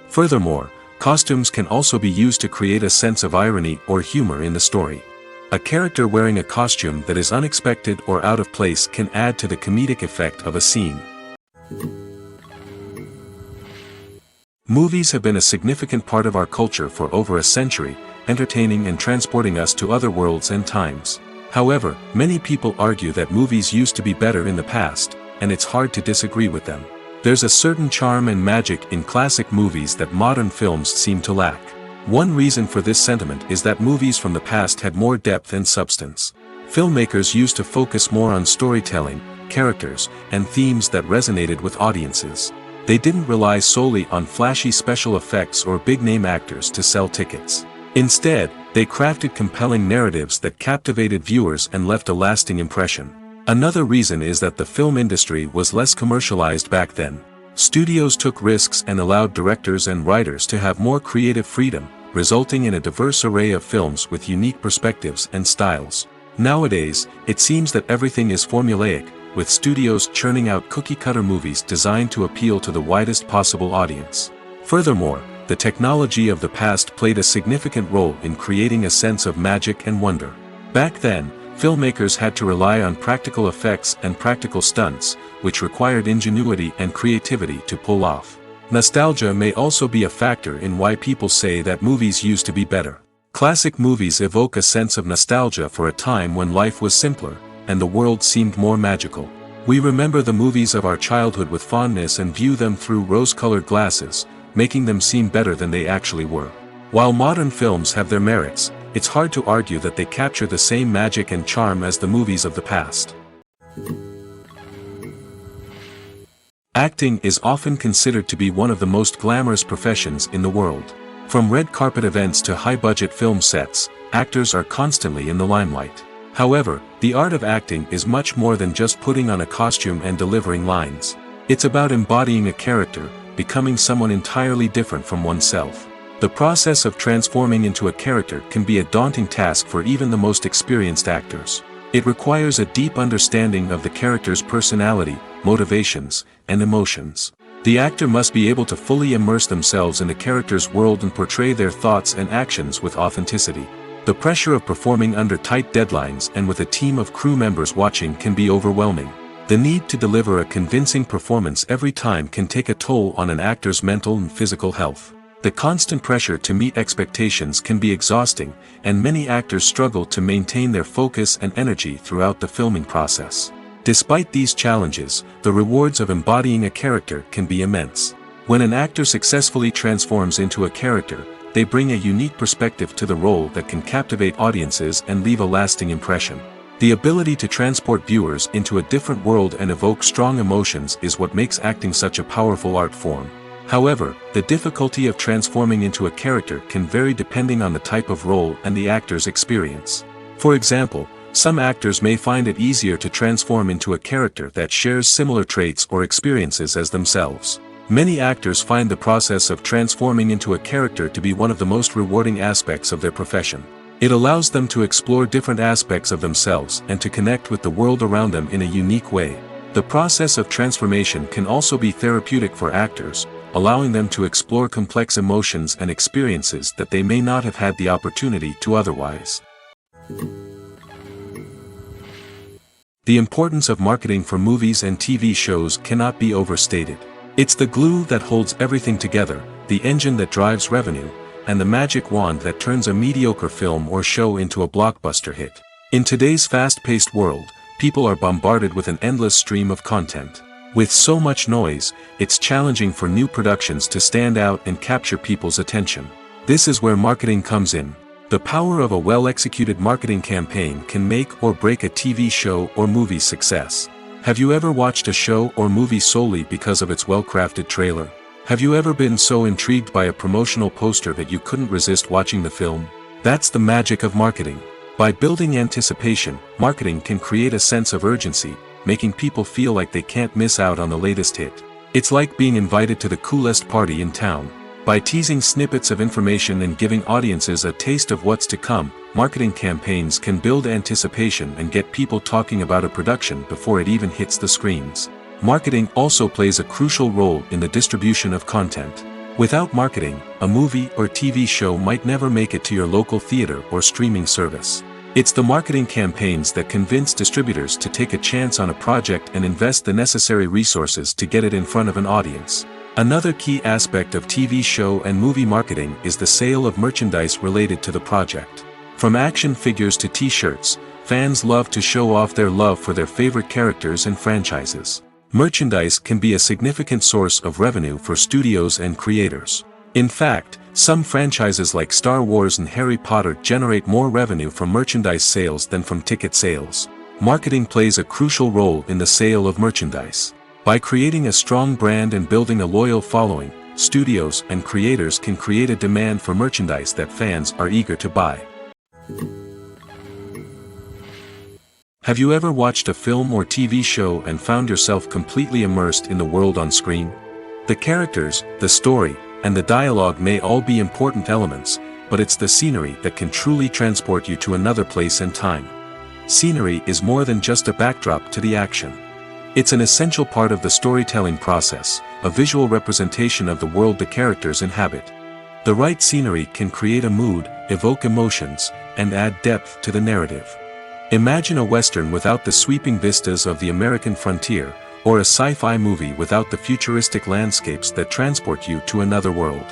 Furthermore, costumes can also be used to create a sense of irony or humor in the story. A character wearing a costume that is unexpected or out of place can add to the comedic effect of a scene. Movies have been a significant part of our culture for over a century, entertaining and transporting us to other worlds and times. However, many people argue that movies used to be better in the past, and it's hard to disagree with them. There's a certain charm and magic in classic movies that modern films seem to lack. One reason for this sentiment is that movies from the past had more depth and substance. Filmmakers used to focus more on storytelling, characters, and themes that resonated with audiences. They didn't rely solely on flashy special effects or big-name actors to sell tickets. Instead, they crafted compelling narratives that captivated viewers and left a lasting impression. Another reason is that the film industry was less commercialized back then. Studios took risks and allowed directors and writers to have more creative freedom, resulting in a diverse array of films with unique perspectives and styles. Nowadays, it seems that everything is formulaic, with studios churning out cookie-cutter movies designed to appeal to the widest possible audience. Furthermore, the technology of the past played a significant role in creating a sense of magic and wonder. Back then, filmmakers had to rely on practical effects and practical stunts, which required ingenuity and creativity to pull off. Nostalgia may also be a factor in why people say that movies used to be better. Classic movies evoke a sense of nostalgia for a time when life was simpler, and the world seemed more magical. We remember the movies of our childhood with fondness and view them through rose-colored glasses, making them seem better than they actually were. While modern films have their merits, it's hard to argue that they capture the same magic and charm as the movies of the past. Acting is often considered to be one of the most glamorous professions in the world. From red carpet events to high-budget film sets, actors are constantly in the limelight. However, the art of acting is much more than just putting on a costume and delivering lines. It's about embodying a character, becoming someone entirely different from oneself. The process of transforming into a character can be a daunting task for even the most experienced actors. It requires a deep understanding of the character's personality, motivations, and emotions. The actor must be able to fully immerse themselves in the character's world and portray their thoughts and actions with authenticity. The pressure of performing under tight deadlines and with a team of crew members watching can be overwhelming. The need to deliver a convincing performance every time can take a toll on an actor's mental and physical health. The constant pressure to meet expectations can be exhausting, and many actors struggle to maintain their focus and energy throughout the filming process. Despite these challenges, the rewards of embodying a character can be immense. When an actor successfully transforms into a character, they bring a unique perspective to the role that can captivate audiences and leave a lasting impression. The ability to transport viewers into a different world and evoke strong emotions is what makes acting such a powerful art form. However, the difficulty of transforming into a character can vary depending on the type of role and the actor's experience. For example, some actors may find it easier to transform into a character that shares similar traits or experiences as themselves. Many actors find the process of transforming into a character to be one of the most rewarding aspects of their profession. It allows them to explore different aspects of themselves and to connect with the world around them in a unique way. The process of transformation can also be therapeutic for actors, allowing them to explore complex emotions and experiences that they may not have had the opportunity to otherwise. The importance of marketing for movies and TV shows cannot be overstated. It's the glue that holds everything together, the engine that drives revenue, and the magic wand that turns a mediocre film or show into a blockbuster hit. In today's fast-paced world, people are bombarded with an endless stream of content. With so much noise, it's challenging for new productions to stand out and capture people's attention. This is where marketing comes in. The power of a well-executed marketing campaign can make or break a TV show or movie's success. Have you ever watched a show or movie solely because of its well-crafted trailer? Have you ever been so intrigued by a promotional poster that you couldn't resist watching the film? That's the magic of marketing. By building anticipation, marketing can create a sense of urgency, making people feel like they can't miss out on the latest hit. It's like being invited to the coolest party in town. By teasing snippets of information and giving audiences a taste of what's to come, marketing campaigns can build anticipation and get people talking about a production before it even hits the screens. Marketing also plays a crucial role in the distribution of content. Without marketing, a movie or TV show might never make it to your local theater or streaming service. It's the marketing campaigns that convince distributors to take a chance on a project and invest the necessary resources to get it in front of an audience. Another key aspect of TV show and movie marketing is the sale of merchandise related to the project. From action figures to t-shirts, fans love to show off their love for their favorite characters and franchises. Merchandise can be a significant source of revenue for studios and creators. In fact, some franchises like Star Wars and Harry Potter generate more revenue from merchandise sales than from ticket sales. Marketing plays a crucial role in the sale of merchandise. By creating a strong brand and building a loyal following, studios and creators can create a demand for merchandise that fans are eager to buy. Have you ever watched a film or TV show and found yourself completely immersed in the world on screen? The characters, the story, and the dialogue may all be important elements, but it's the scenery that can truly transport you to another place and time. Scenery is more than just a backdrop to the action. It's an essential part of the storytelling process, a visual representation of the world the characters inhabit. The right scenery can create a mood, evoke emotions, and add depth to the narrative. Imagine a western without the sweeping vistas of the American frontier, or a sci-fi movie without the futuristic landscapes that transport you to another world.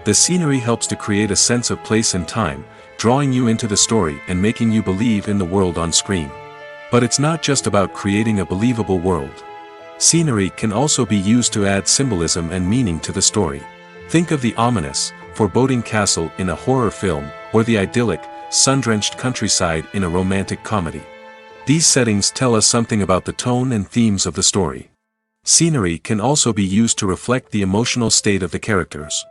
The scenery helps to create a sense of place and time, drawing you into the story and making you believe in the world on screen. But it's not just about creating a believable world. Scenery can also be used to add symbolism and meaning to the story. Think of the ominous, foreboding castle in a horror film, or the idyllic, sun-drenched countryside in a romantic comedy. These settings tell us something about the tone and themes of the story. Scenery can also be used to reflect the emotional state of the characters.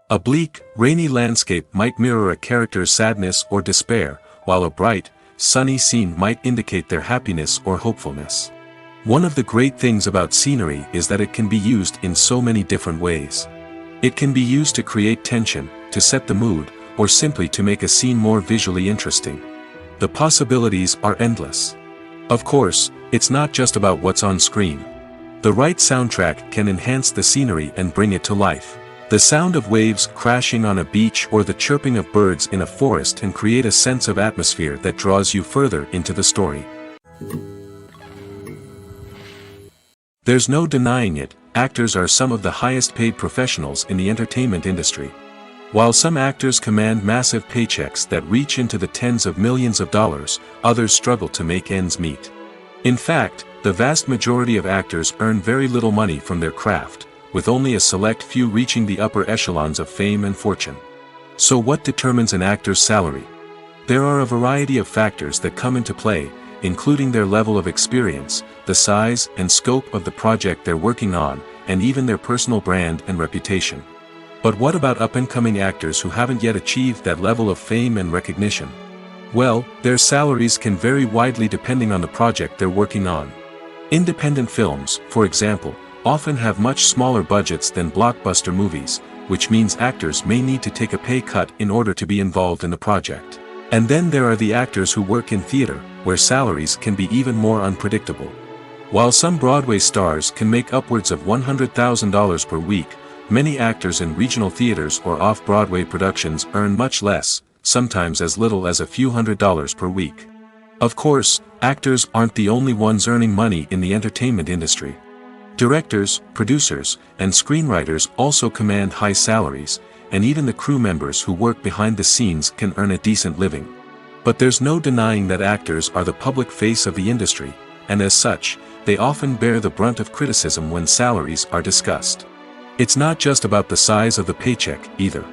A bleak, rainy landscape might mirror a character's sadness or despair, while a bright, sunny scene might indicate their happiness or hopefulness. One of the great things about scenery is that it can be used in so many different ways. It can be used to create tension, to set the mood, or simply to make a scene more visually interesting. The possibilities are endless. Of course, it's not just about what's on screen. The right soundtrack can enhance the scenery and bring it to life. The sound of waves crashing on a beach or the chirping of birds in a forest can create a sense of atmosphere that draws you further into the story. There's no denying it, actors are some of the highest paid professionals in the entertainment industry. While some actors command massive paychecks that reach into the tens of millions of dollars, others struggle to make ends meet. In fact, the vast majority of actors earn very little money from their craft, with only a select few reaching the upper echelons of fame and fortune. So what determines an actor's salary? There are a variety of factors that come into play, including their level of experience, the size and scope of the project they're working on, and even their personal brand and reputation. But what about up-and-coming actors who haven't yet achieved that level of fame and recognition? Well, their salaries can vary widely depending on the project they're working on. Independent films, for example, often have much smaller budgets than blockbuster movies, which means actors may need to take a pay cut in order to be involved in the project. And then there are the actors who work in theater, where salaries can be even more unpredictable. While some Broadway stars can make upwards of $100,000 per week, many actors in regional theaters or off-Broadway productions earn much less, sometimes as little as a few $100s per week. Of course, actors aren't the only ones earning money in the entertainment industry. Directors, producers, and screenwriters also command high salaries, and even the crew members who work behind the scenes can earn a decent living. But there's no denying that actors are the public face of the industry, and as such, they often bear the brunt of criticism when salaries are discussed. It's not just about the size of the paycheck, either.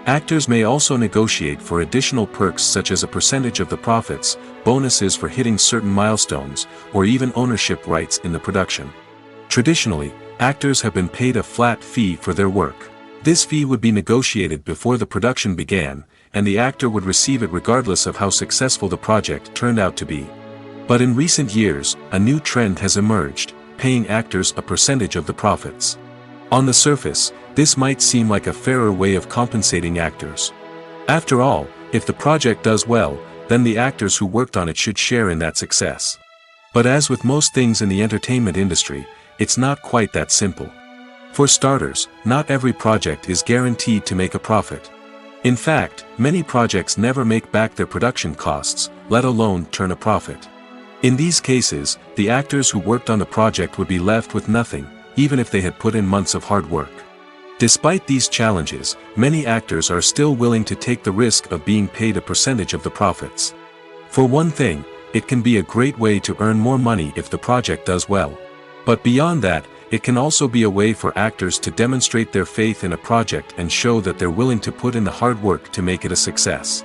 Actors may also negotiate for additional perks such as a percentage of the profits, bonuses for hitting certain milestones, or even ownership rights in the production. Traditionally, actors have been paid a flat fee for their work. This fee would be negotiated before the production began, and the actor would receive it regardless of how successful the project turned out to be. But in recent years, a new trend has emerged, paying actors a percentage of the profits. On the surface, this might seem like a fairer way of compensating actors. After all, if the project does well, then the actors who worked on it should share in that success. But as with most things in the entertainment industry, it's not quite that simple. For starters, not every project is guaranteed to make a profit. In fact, many projects never make back their production costs, let alone turn a profit. In these cases, the actors who worked on the project would be left with nothing, even if they had put in months of hard work. Despite these challenges, many actors are still willing to take the risk of being paid a percentage of the profits. For one thing, it can be a great way to earn more money if the project does well. But beyond that, it can also be a way for actors to demonstrate their faith in a project and show that they're willing to put in the hard work to make it a success.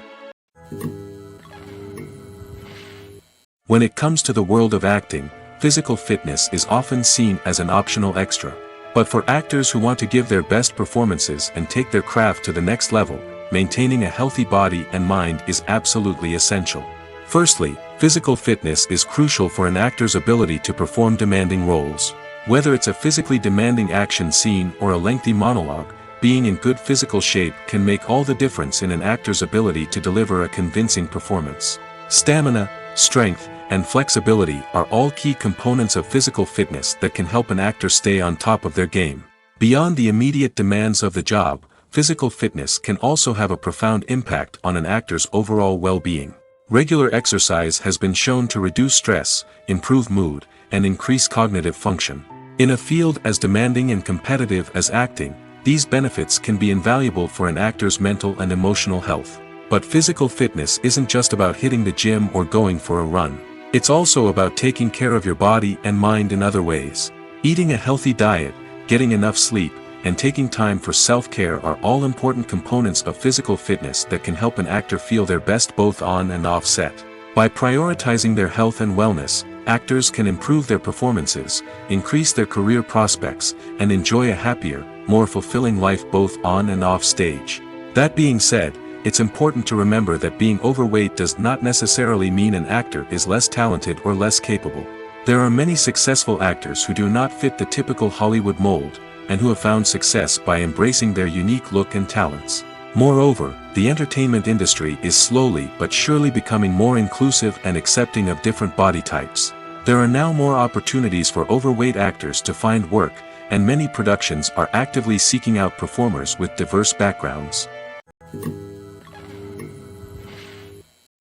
When it comes to the world of acting, physical fitness is often seen as an optional extra. But for actors who want to give their best performances and take their craft to the next level, maintaining a healthy body and mind is absolutely essential. Firstly, physical fitness is crucial for an actor's ability to perform demanding roles. Whether it's a physically demanding action scene or a lengthy monologue, being in good physical shape can make all the difference in an actor's ability to deliver a convincing performance. Stamina, strength, and flexibility are all key components of physical fitness that can help an actor stay on top of their game. Beyond the immediate demands of the job, physical fitness can also have a profound impact on an actor's overall well-being. Regular exercise has been shown to reduce stress, improve mood, and increase cognitive function. In a field as demanding and competitive as acting, these benefits can be invaluable for an actor's mental and emotional health. But physical fitness isn't just about hitting the gym or going for a run. It's also about taking care of your body and mind in other ways. Eating a healthy diet, getting enough sleep, and taking time for self-care are all important components of physical fitness that can help an actor feel their best both on and off set. By prioritizing their health and wellness, actors can improve their performances, increase their career prospects, and enjoy a happier, more fulfilling life both on and off stage. That being said, it's important to remember that being overweight does not necessarily mean an actor is less talented or less capable. There are many successful actors who do not fit the typical Hollywood mold, and who have found success by embracing their unique look and talents. Moreover, the entertainment industry is slowly but surely becoming more inclusive and accepting of different body types. There are now more opportunities for overweight actors to find work, and many productions are actively seeking out performers with diverse backgrounds.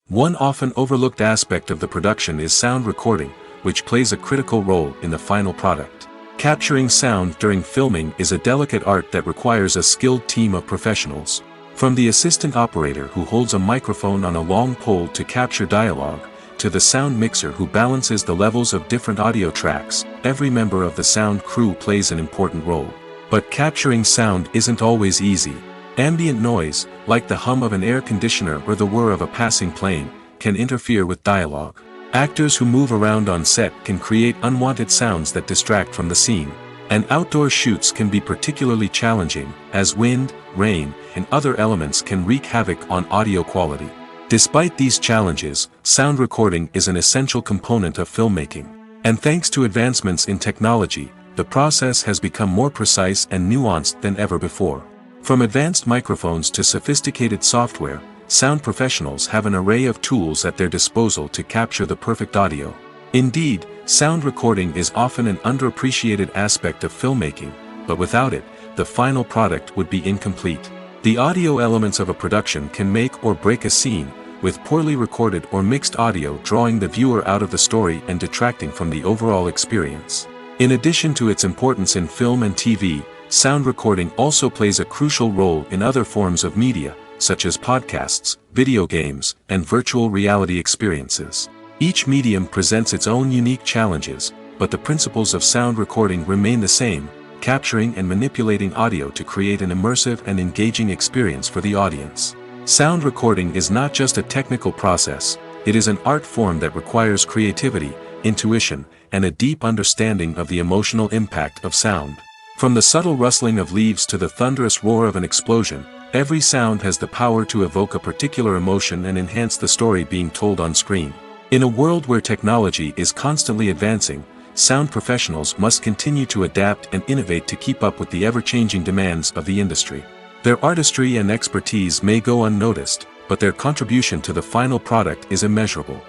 One often overlooked aspect of the production is sound recording, which plays a critical role in the final product. Capturing sound during filming is a delicate art that requires a skilled team of professionals. From the assistant operator who holds a microphone on a long pole to capture dialogue, to the sound mixer who balances the levels of different audio tracks, every member of the sound crew plays an important role. But capturing sound isn't always easy. Ambient noise, like the hum of an air conditioner or the whir of a passing plane, can interfere with dialogue. Actors who move around on set can create unwanted sounds that distract from the scene. And outdoor shoots can be particularly challenging, as wind, rain, and other elements can wreak havoc on audio quality. Despite these challenges, sound recording is an essential component of filmmaking. And thanks to advancements in technology, the process has become more precise and nuanced than ever before. From advanced microphones to sophisticated software, sound professionals have an array of tools at their disposal to capture the perfect audio. Indeed, sound recording is often an underappreciated aspect of filmmaking, but without it, the final product would be incomplete. The audio elements of a production can make or break a scene, with poorly recorded or mixed audio drawing the viewer out of the story and detracting from the overall experience. In addition to its importance in film and TV, sound recording also plays a crucial role in other forms of media, such as podcasts, video games, and virtual reality experiences. Each medium presents its own unique challenges, but the principles of sound recording remain the same, capturing and manipulating audio to create an immersive and engaging experience for the audience. Sound recording is not just a technical process, it is an art form that requires creativity, intuition, and a deep understanding of the emotional impact of sound. From the subtle rustling of leaves to the thunderous roar of an explosion, every sound has the power to evoke a particular emotion and enhance the story being told on screen. In a world where technology is constantly advancing, sound professionals must continue to adapt and innovate to keep up with the ever-changing demands of the industry. Their artistry and expertise may go unnoticed, but their contribution to the final product is immeasurable.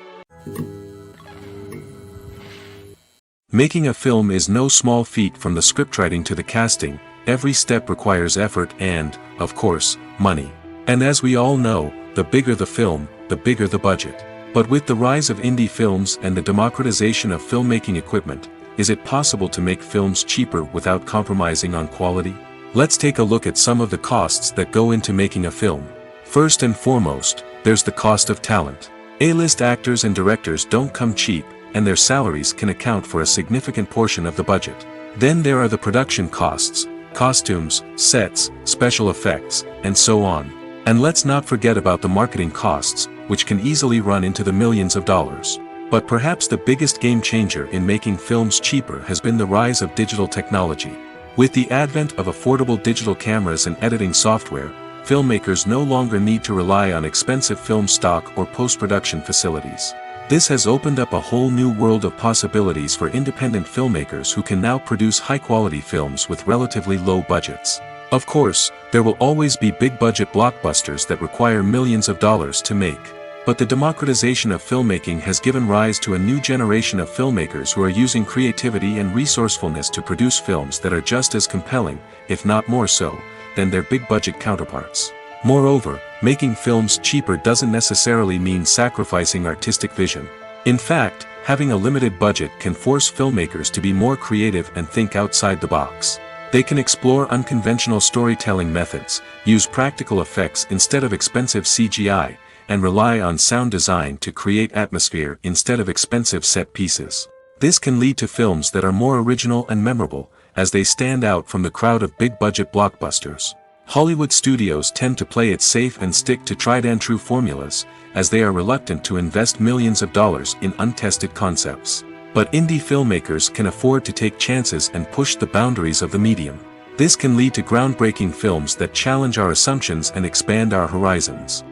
Making a film is no small feat. From the scriptwriting to the casting, every step requires effort and, of course, money. And as we all know, the bigger the film, the bigger the budget. But with the rise of indie films and the democratization of filmmaking equipment, is it possible to make films cheaper without compromising on quality? Let's take a look at some of the costs that go into making a film. First and foremost, there's the cost of talent. A-list actors and directors don't come cheap, and their salaries can account for a significant portion of the budget. Then there are the production costs, costumes, sets, special effects, and so on. And let's not forget about the marketing costs, which can easily run into the millions of dollars. But perhaps the biggest game changer in making films cheaper has been the rise of digital technology. With the advent of affordable digital cameras and editing software, filmmakers no longer need to rely on expensive film stock or post-production facilities. This has opened up a whole new world of possibilities for independent filmmakers who can now produce high-quality films with relatively low budgets. Of course, there will always be big-budget blockbusters that require millions of dollars to make. But the democratization of filmmaking has given rise to a new generation of filmmakers who are using creativity and resourcefulness to produce films that are just as compelling, if not more so, than their big-budget counterparts. Moreover, making films cheaper doesn't necessarily mean sacrificing artistic vision. In fact, having a limited budget can force filmmakers to be more creative and think outside the box. They can explore unconventional storytelling methods, use practical effects instead of expensive CGI, and rely on sound design to create atmosphere instead of expensive set pieces. This can lead to films that are more original and memorable, as they stand out from the crowd of big-budget blockbusters. Hollywood studios tend to play it safe and stick to tried-and-true formulas, as they are reluctant to invest millions of dollars in untested concepts. But indie filmmakers can afford to take chances and push the boundaries of the medium. This can lead to groundbreaking films that challenge our assumptions and expand our horizons.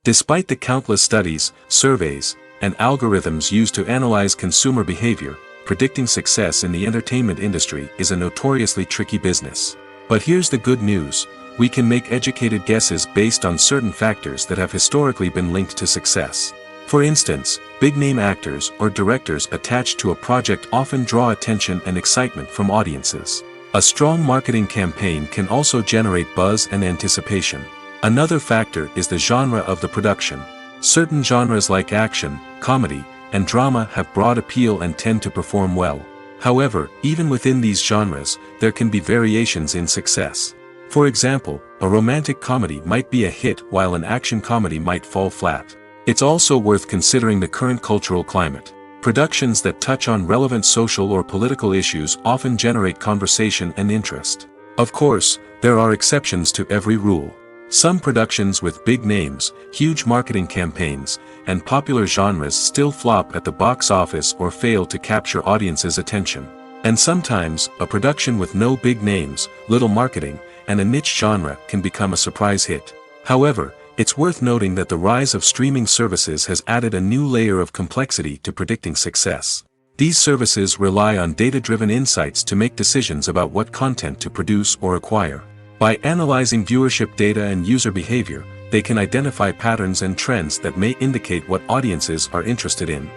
Despite the countless studies, surveys, and algorithms used to analyze consumer behavior, predicting success in the entertainment industry is a notoriously tricky business. But here's the good news: we can make educated guesses based on certain factors that have historically been linked to success. For instance, big-name actors or directors attached to a project often draw attention and excitement from audiences. A strong marketing campaign can also generate buzz and anticipation. Another factor is the genre of the production. Certain genres like action, comedy, and drama have broad appeal and tend to perform well. However, even within these genres, there can be variations in success. For example, a romantic comedy might be a hit while an action comedy might fall flat. It's also worth considering the current cultural climate. Productions that touch on relevant social or political issues often generate conversation and interest. Of course, there are exceptions to every rule. Some productions with big names, huge marketing campaigns, and popular genres still flop at the box office or fail to capture audiences' attention. And sometimes, a production with no big names, little marketing, and a niche genre can become a surprise hit. However, it's worth noting that the rise of streaming services has added a new layer of complexity to predicting success. These services rely on data-driven insights to make decisions about what content to produce or acquire. By analyzing viewership data and user behavior, they can identify patterns and trends that may indicate what audiences are interested in.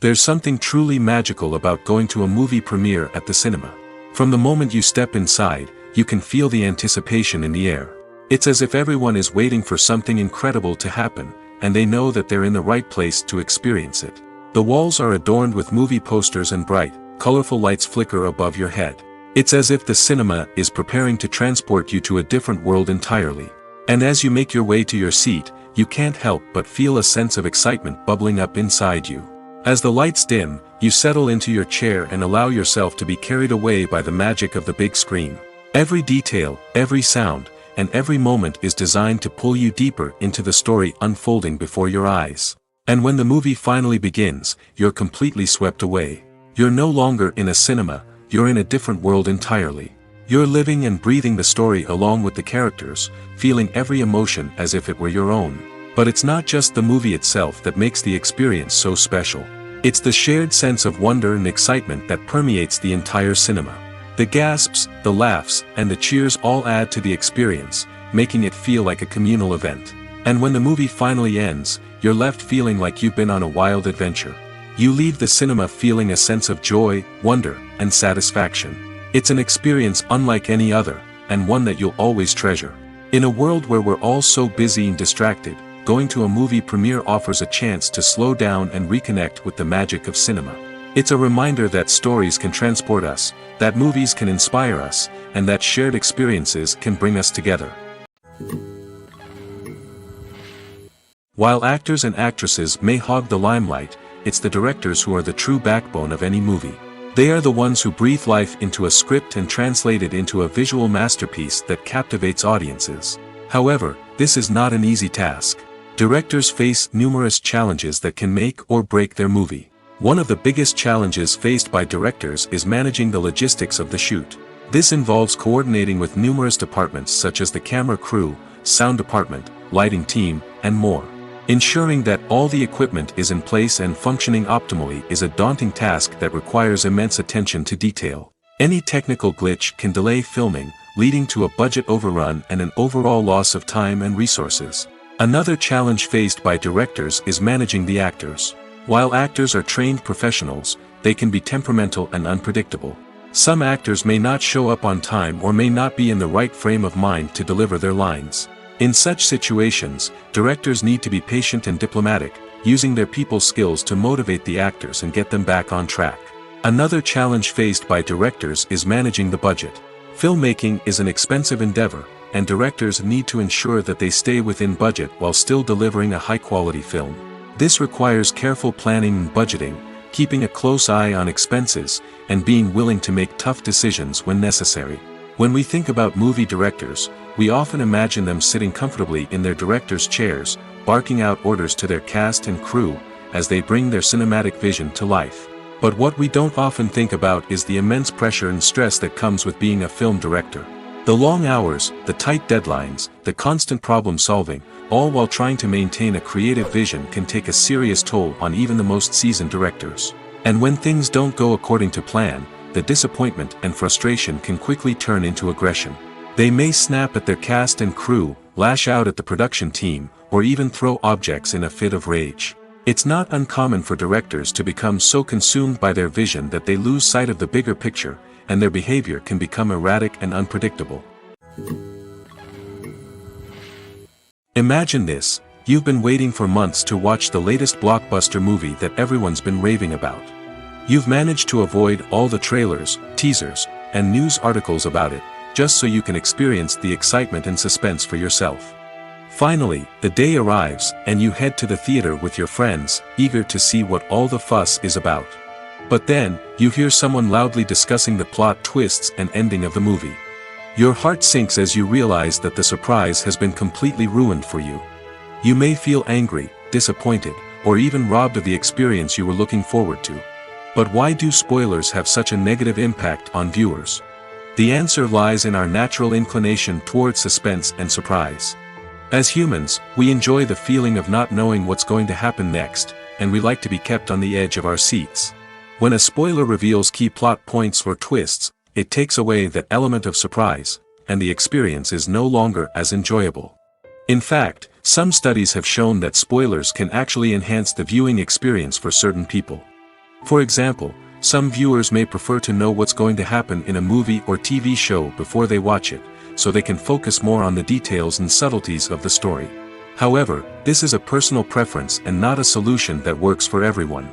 There's something truly magical about going to a movie premiere at the cinema. From the moment you step inside, you can feel the anticipation in the air. It's as if everyone is waiting for something incredible to happen, and they know that they're in the right place to experience it. The walls are adorned with movie posters and bright, colorful lights flicker above your head. It's as if the cinema is preparing to transport you to a different world entirely. And as you make your way to your seat, you can't help but feel a sense of excitement bubbling up inside you. As the lights dim, you settle into your chair and allow yourself to be carried away by the magic of the big screen. Every detail, every sound, and every moment is designed to pull you deeper into the story unfolding before your eyes. And when the movie finally begins, you're completely swept away. You're no longer in a cinema, you're in a different world entirely. You're living and breathing the story along with the characters, feeling every emotion as if it were your own. But it's not just the movie itself that makes the experience so special. It's the shared sense of wonder and excitement that permeates the entire cinema. The gasps, the laughs, and the cheers all add to the experience, making it feel like a communal event. And when the movie finally ends, you're left feeling like you've been on a wild adventure. You leave the cinema feeling a sense of joy, wonder, and satisfaction. It's an experience unlike any other, and one that you'll always treasure. In a world where we're all so busy and distracted, going to a movie premiere offers a chance to slow down and reconnect with the magic of cinema. It's a reminder that stories can transport us, that movies can inspire us, and that shared experiences can bring us together. While actors and actresses may hog the limelight, it's the directors who are the true backbone of any movie. They are the ones who breathe life into a script and translate it into a visual masterpiece that captivates audiences. However, this is not an easy task. Directors face numerous challenges that can make or break their movie. One of the biggest challenges faced by directors is managing the logistics of the shoot. This involves coordinating with numerous departments such as the camera crew, sound department, lighting team, and more. Ensuring that all the equipment is in place and functioning optimally is a daunting task that requires immense attention to detail. Any technical glitch can delay filming, leading to a budget overrun and an overall loss of time and resources. Another challenge faced by directors is managing the actors. While actors are trained professionals, they can be temperamental and unpredictable. Some actors may not show up on time or may not be in the right frame of mind to deliver their lines. In such situations, directors need to be patient and diplomatic, using their people skills to motivate the actors and get them back on track. Another challenge faced by directors is managing the budget. Filmmaking is an expensive endeavor, and directors need to ensure that they stay within budget while still delivering a high-quality film. This requires careful planning and budgeting, keeping a close eye on expenses, and being willing to make tough decisions when necessary. When we think about movie directors, we often imagine them sitting comfortably in their director's chairs, barking out orders to their cast and crew, as they bring their cinematic vision to life. But what we don't often think about is the immense pressure and stress that comes with being a film director. The long hours, the tight deadlines, the constant problem-solving, all while trying to maintain a creative vision can take a serious toll on even the most seasoned directors. And when things don't go according to plan, the disappointment and frustration can quickly turn into aggression. They may snap at their cast and crew, lash out at the production team, or even throw objects in a fit of rage. It's not uncommon for directors to become so consumed by their vision that they lose sight of the bigger picture, and their behavior can become erratic and unpredictable. Imagine this: you've been waiting for months to watch the latest blockbuster movie that everyone's been raving about. You've managed to avoid all the trailers, teasers, and news articles about it, just so you can experience the excitement and suspense for yourself. Finally, the day arrives, and you head to the theater with your friends, eager to see what all the fuss is about. But then, you hear someone loudly discussing the plot twists and ending of the movie. Your heart sinks as you realize that the surprise has been completely ruined for you. You may feel angry, disappointed, or even robbed of the experience you were looking forward to. But why do spoilers have such a negative impact on viewers? The answer lies in our natural inclination towards suspense and surprise. As humans, we enjoy the feeling of not knowing what's going to happen next, and we like to be kept on the edge of our seats. When a spoiler reveals key plot points or twists, it takes away that element of surprise, and the experience is no longer as enjoyable. In fact, some studies have shown that spoilers can actually enhance the viewing experience for certain people. For example, some viewers may prefer to know what's going to happen in a movie or TV show before they watch it, so they can focus more on the details and subtleties of the story. However, this is a personal preference and not a solution that works for everyone.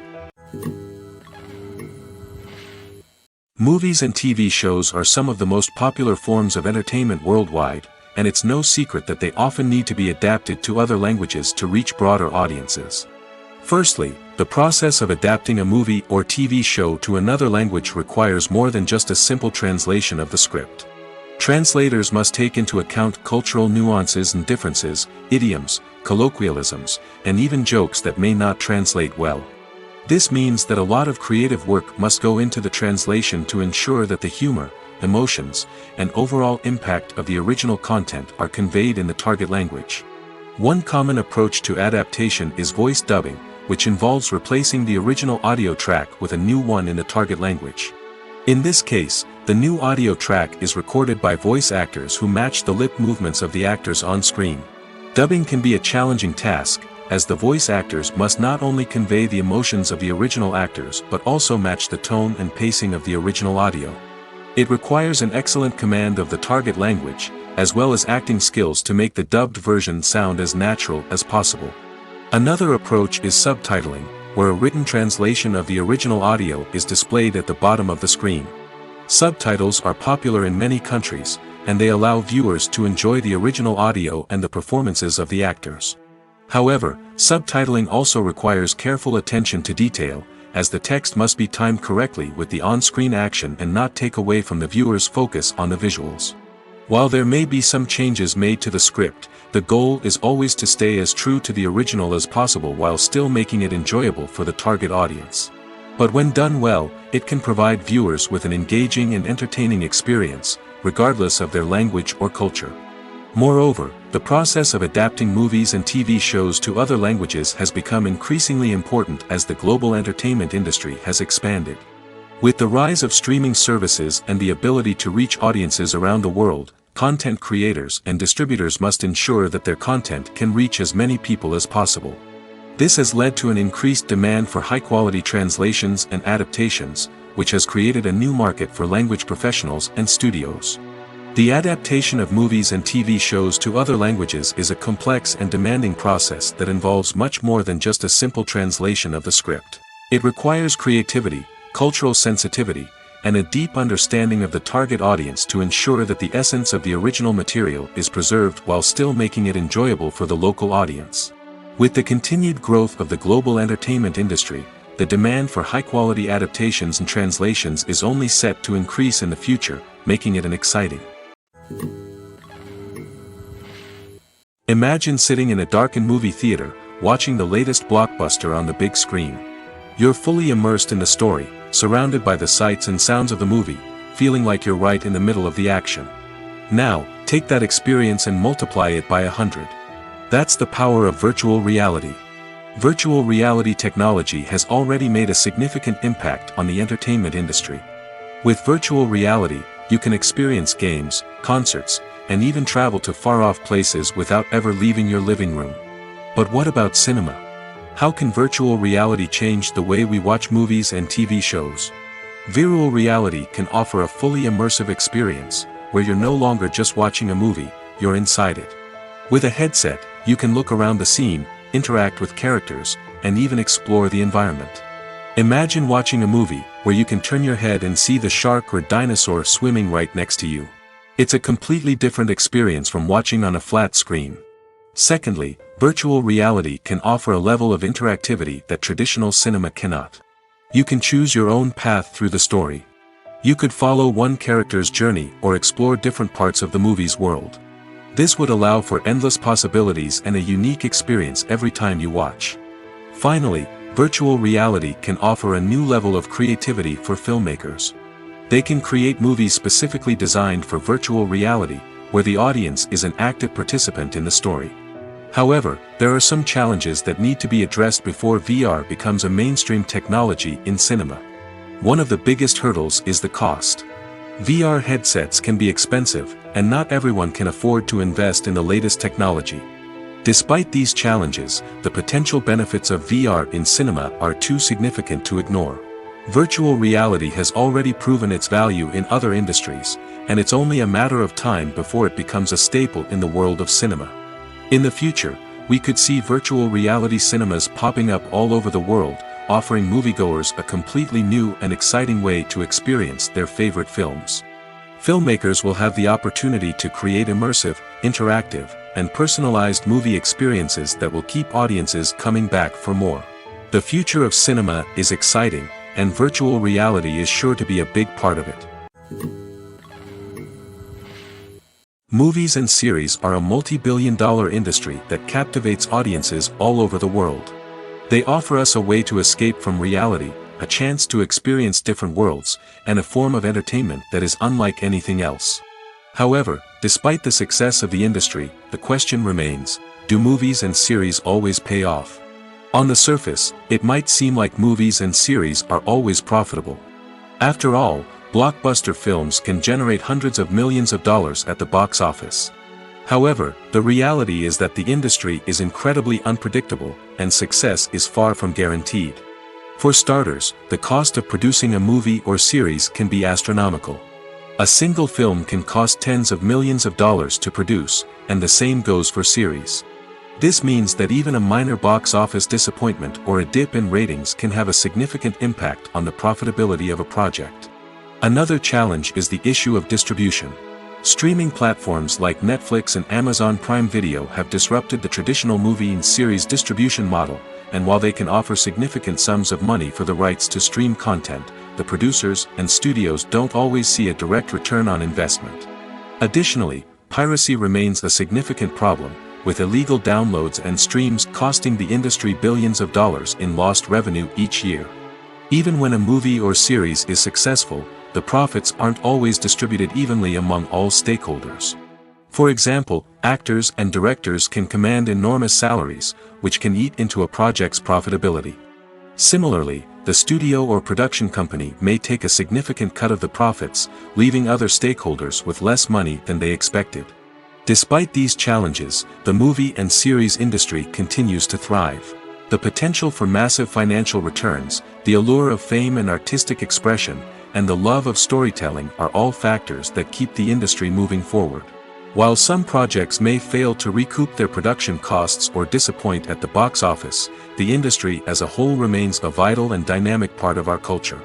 Movies and TV shows are some of the most popular forms of entertainment worldwide, and it's no secret that they often need to be adapted to other languages to reach broader audiences. Firstly, the process of adapting a movie or TV show to another language requires more than just a simple translation of the script. Translators must take into account cultural nuances and differences, idioms, colloquialisms, and even jokes that may not translate well. This means that a lot of creative work must go into the translation to ensure that the humor, emotions, and overall impact of the original content are conveyed in the target language. One common approach to adaptation is voice dubbing, which involves replacing the original audio track with a new one in the target language. In this case, the new audio track is recorded by voice actors who match the lip movements of the actors on screen. Dubbing can be a challenging task, as the voice actors must not only convey the emotions of the original actors but also match the tone and pacing of the original audio. It requires an excellent command of the target language, as well as acting skills to make the dubbed version sound as natural as possible. Another approach is subtitling, where a written translation of the original audio is displayed at the bottom of the screen. Subtitles are popular in many countries, and they allow viewers to enjoy the original audio and the performances of the actors. However, subtitling also requires careful attention to detail, as the text must be timed correctly with the on-screen action and not take away from the viewer's focus on the visuals. While there may be some changes made to the script, the goal is always to stay as true to the original as possible while still making it enjoyable for the target audience. But when done well, it can provide viewers with an engaging and entertaining experience, regardless of their language or culture. Moreover, the process of adapting movies and TV shows to other languages has become increasingly important as the global entertainment industry has expanded. With the rise of streaming services and the ability to reach audiences around the world, content creators and distributors must ensure that their content can reach as many people as possible. This has led to an increased demand for high-quality translations and adaptations, which has created a new market for language professionals and studios. The adaptation of movies and TV shows to other languages is a complex and demanding process that involves much more than just a simple translation of the script. It requires creativity, cultural sensitivity, and a deep understanding of the target audience to ensure that the essence of the original material is preserved while still making it enjoyable for the local audience. With the continued growth of the global entertainment industry, the demand for high-quality adaptations and translations is only set to increase in the future, making it an exciting. Imagine sitting in a darkened movie theater, watching the latest blockbuster on the big screen. You're fully immersed in the story, surrounded by the sights and sounds of the movie, feeling like you're right in the middle of the action. Now, take that experience and multiply it by 100. That's the power of virtual reality. Virtual reality technology has already made a significant impact on the entertainment industry. With virtual reality, you can experience games, concerts, and even travel to far-off places without ever leaving your living room. But what about cinema? How can virtual reality change the way we watch movies and TV shows? Virtual reality can offer a fully immersive experience, where you're no longer just watching a movie, you're inside it. With a headset, you can look around the scene, interact with characters, and even explore the environment. Imagine watching a movie where you can turn your head and see the shark or dinosaur swimming right next to you. It's a completely different experience from watching on a flat screen. Secondly, virtual reality can offer a level of interactivity that traditional cinema cannot. You can choose your own path through the story. You could follow one character's journey or explore different parts of the movie's world. This would allow for endless possibilities and a unique experience every time you watch. Finally, virtual reality can offer a new level of creativity for filmmakers. They can create movies specifically designed for virtual reality, where the audience is an active participant in the story. However, there are some challenges that need to be addressed before VR becomes a mainstream technology in cinema. One of the biggest hurdles is the cost. VR headsets can be expensive, and not everyone can afford to invest in the latest technology. Despite these challenges, the potential benefits of VR in cinema are too significant to ignore. Virtual reality has already proven its value in other industries, and it's only a matter of time before it becomes a staple in the world of cinema. In the future, we could see virtual reality cinemas popping up all over the world, offering moviegoers a completely new and exciting way to experience their favorite films. Filmmakers will have the opportunity to create immersive, interactive, and personalized movie experiences that will keep audiences coming back for more. The future of cinema is exciting, and virtual reality is sure to be a big part of it. Movies and series are a multi-billion-dollar industry that captivates audiences all over the world. They offer us a way to escape from reality, a chance to experience different worlds, and a form of entertainment that is unlike anything else. However, despite the success of the industry, the question remains, do movies and series always pay off? On the surface, it might seem like movies and series are always profitable. After all, blockbuster films can generate hundreds of millions of dollars at the box office. However, the reality is that the industry is incredibly unpredictable, and success is far from guaranteed. For starters, the cost of producing a movie or series can be astronomical. A single film can cost tens of millions of dollars to produce, and the same goes for series. This means that even a minor box office disappointment or a dip in ratings can have a significant impact on the profitability of a project. Another challenge is the issue of distribution. Streaming platforms like Netflix and Amazon Prime Video have disrupted the traditional movie and series distribution model, and while they can offer significant sums of money for the rights to stream content, the producers and studios don't always see a direct return on investment. Additionally, piracy remains a significant problem, with illegal downloads and streams costing the industry billions of dollars in lost revenue each year. Even when a movie or series is successful, the profits aren't always distributed evenly among all stakeholders. For example, actors and directors can command enormous salaries, which can eat into a project's profitability. Similarly, the studio or production company may take a significant cut of the profits, leaving other stakeholders with less money than they expected. Despite these challenges, the movie and series industry continues to thrive. The potential for massive financial returns, the allure of fame and artistic expression, and the love of storytelling are all factors that keep the industry moving forward. While some projects may fail to recoup their production costs or disappoint at the box office, the industry as a whole remains a vital and dynamic part of our culture.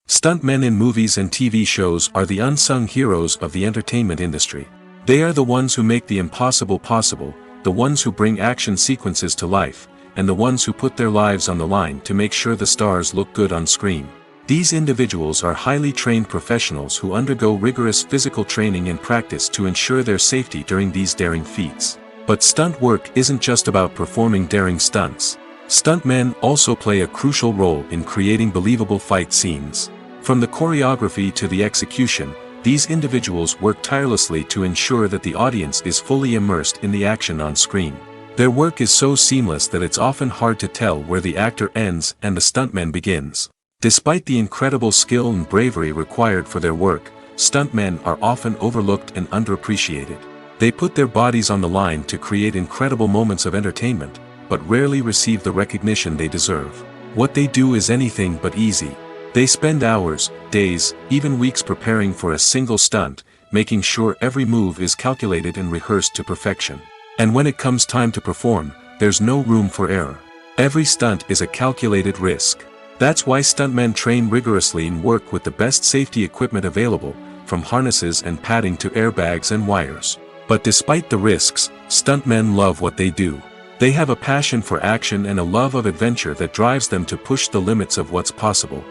Stuntmen in movies and TV shows are the unsung heroes of the entertainment industry. They are the ones who make the impossible possible, the ones who bring action sequences to life, and the ones who put their lives on the line to make sure the stars look good on screen. These individuals are highly trained professionals who undergo rigorous physical training and practice to ensure their safety during these daring feats. But stunt work isn't just about performing daring stunts. Stuntmen also play a crucial role in creating believable fight scenes. From the choreography to the execution, these individuals work tirelessly to ensure that the audience is fully immersed in the action on screen. Their work is so seamless that it's often hard to tell where the actor ends and the stuntman begins. Despite the incredible skill and bravery required for their work, stuntmen are often overlooked and underappreciated. They put their bodies on the line to create incredible moments of entertainment, but rarely receive the recognition they deserve. What they do is anything but easy. They spend hours, days, even weeks preparing for a single stunt, making sure every move is calculated and rehearsed to perfection. And when it comes time to perform, there's no room for error. Every stunt is a calculated risk. That's why stuntmen train rigorously and work with the best safety equipment available, from harnesses and padding to airbags and wires. But despite the risks, stuntmen love what they do. They have a passion for action and a love of adventure that drives them to push the limits of what's possible.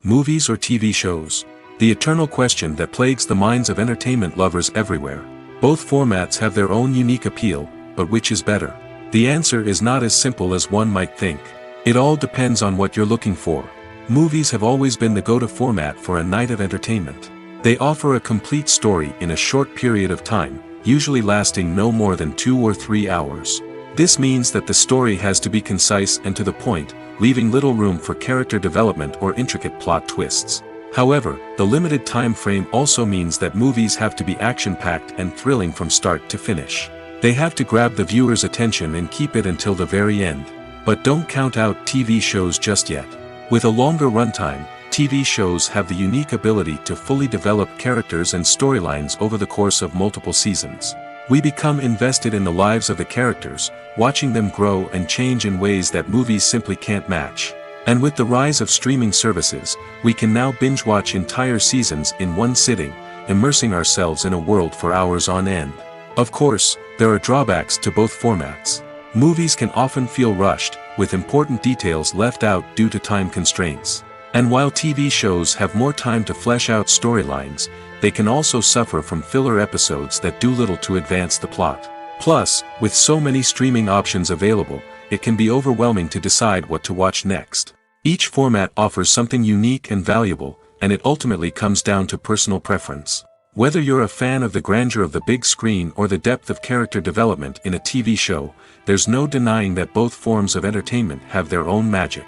Movies or TV shows? The eternal question that plagues the minds of entertainment lovers everywhere. Both formats have their own unique appeal, but which is better? The answer is not as simple as one might think. It all depends on what you're looking for. Movies have always been the go-to format for a night of entertainment. They offer a complete story in a short period of time, usually lasting no more than 2 or 3 hours. This means that the story has to be concise and to the point, leaving little room for character development or intricate plot twists. However, the limited time frame also means that movies have to be action-packed and thrilling from start to finish. They have to grab the viewer's attention and keep it until the very end. But don't count out TV shows just yet. With a longer runtime, TV shows have the unique ability to fully develop characters and storylines over the course of multiple seasons. We become invested in the lives of the characters, watching them grow and change in ways that movies simply can't match. And with the rise of streaming services, we can now binge-watch entire seasons in one sitting, immersing ourselves in a world for hours on end. Of course, there are drawbacks to both formats. Movies can often feel rushed, with important details left out due to time constraints. And while TV shows have more time to flesh out storylines, they can also suffer from filler episodes that do little to advance the plot. Plus, with so many streaming options available, it can be overwhelming to decide what to watch next. Each format offers something unique and valuable, and it ultimately comes down to personal preference. Whether you're a fan of the grandeur of the big screen or the depth of character development in a TV show, there's no denying that both forms of entertainment have their own magic.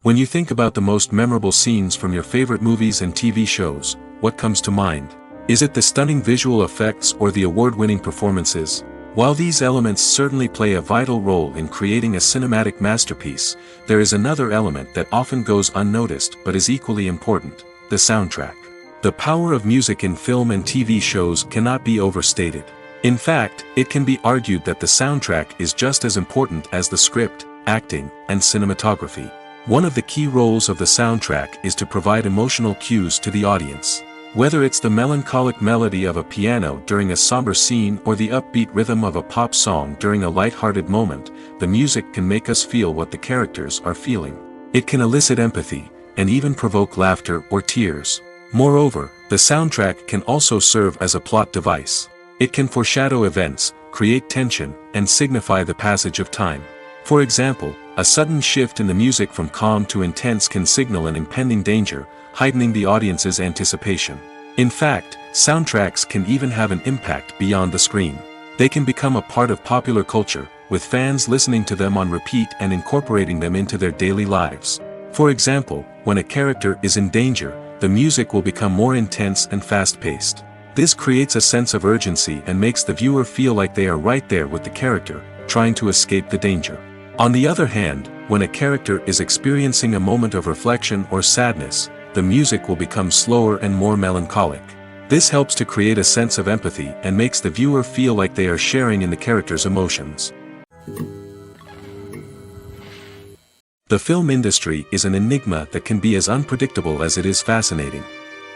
When you think about the most memorable scenes from your favorite movies and TV shows, what comes to mind? Is it the stunning visual effects or the award-winning performances? While these elements certainly play a vital role in creating a cinematic masterpiece, there is another element that often goes unnoticed but is equally important: the soundtrack. The power of music in film and TV shows cannot be overstated. In fact, it can be argued that the soundtrack is just as important as the script, acting, and cinematography. One of the key roles of the soundtrack is to provide emotional cues to the audience. Whether it's the melancholic melody of a piano during a somber scene or the upbeat rhythm of a pop song during a light-hearted moment, the music can make us feel what the characters are feeling. It can elicit empathy, and even provoke laughter or tears. Moreover, the soundtrack can also serve as a plot device. It can foreshadow events, create tension, and signify the passage of time. For example, a sudden shift in the music from calm to intense can signal an impending danger, heightening the audience's anticipation. In fact, soundtracks can even have an impact beyond the screen. They can become a part of popular culture, with fans listening to them on repeat and incorporating them into their daily lives. For example, when a character is in danger, the music will become more intense and fast-paced. This creates a sense of urgency and makes the viewer feel like they are right there with the character, trying to escape the danger. On the other hand, when a character is experiencing a moment of reflection or sadness, the music will become slower and more melancholic. This helps to create a sense of empathy and makes the viewer feel like they are sharing in the character's emotions. The film industry is an enigma that can be as unpredictable as it is fascinating.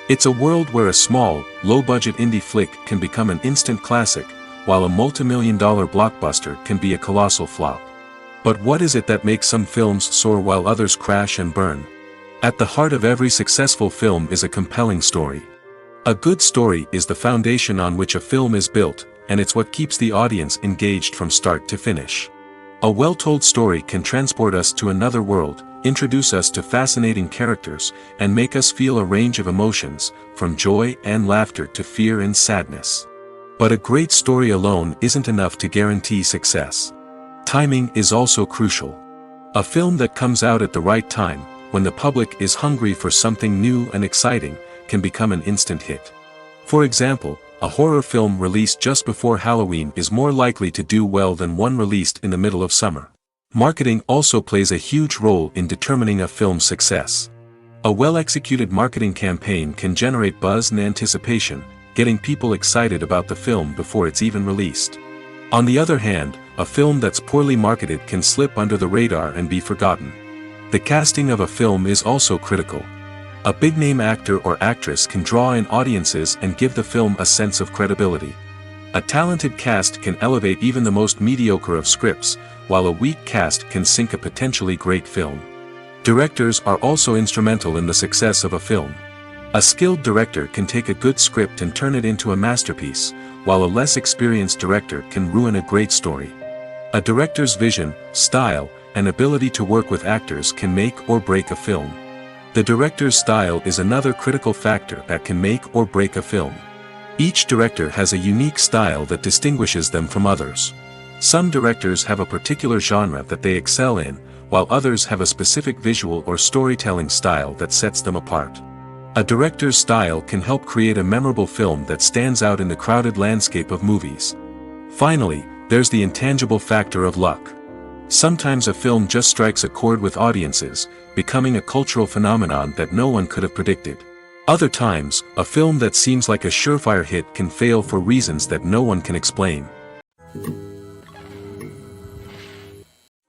It's a world where a small, low-budget indie flick can become an instant classic, while a multi-million-dollar blockbuster can be a colossal flop. But what is it that makes some films soar while others crash and burn? At the heart of every successful film is a compelling story. A good story is the foundation on which a film is built, and it's what keeps the audience engaged from start to finish. A well-told story can transport us to another world, introduce us to fascinating characters, and make us feel a range of emotions, from joy and laughter to fear and sadness. But a great story alone isn't enough to guarantee success. Timing is also crucial. A film that comes out at the right time, when the public is hungry for something new and exciting, can become an instant hit. For example, a horror film released just before Halloween is more likely to do well than one released in the middle of summer. Marketing also plays a huge role in determining a film's success. A well-executed marketing campaign can generate buzz and anticipation, getting people excited about the film before it's even released. On the other hand, a film that's poorly marketed can slip under the radar and be forgotten. The casting of a film is also critical. A big-name actor or actress can draw in audiences and give the film a sense of credibility. A talented cast can elevate even the most mediocre of scripts, while a weak cast can sink a potentially great film. Directors are also instrumental in the success of a film. A skilled director can take a good script and turn it into a masterpiece, while a less experienced director can ruin a great story. A director's vision, style, and ability to work with actors can make or break a film. The director's style is another critical factor that can make or break a film. Each director has a unique style that distinguishes them from others. Some directors have a particular genre that they excel in, while others have a specific visual or storytelling style that sets them apart. A director's style can help create a memorable film that stands out in the crowded landscape of movies. Finally, there's the intangible factor of luck. Sometimes a film just strikes a chord with audiences, becoming a cultural phenomenon that no one could have predicted. Other times, a film that seems like a surefire hit can fail for reasons that no one can explain.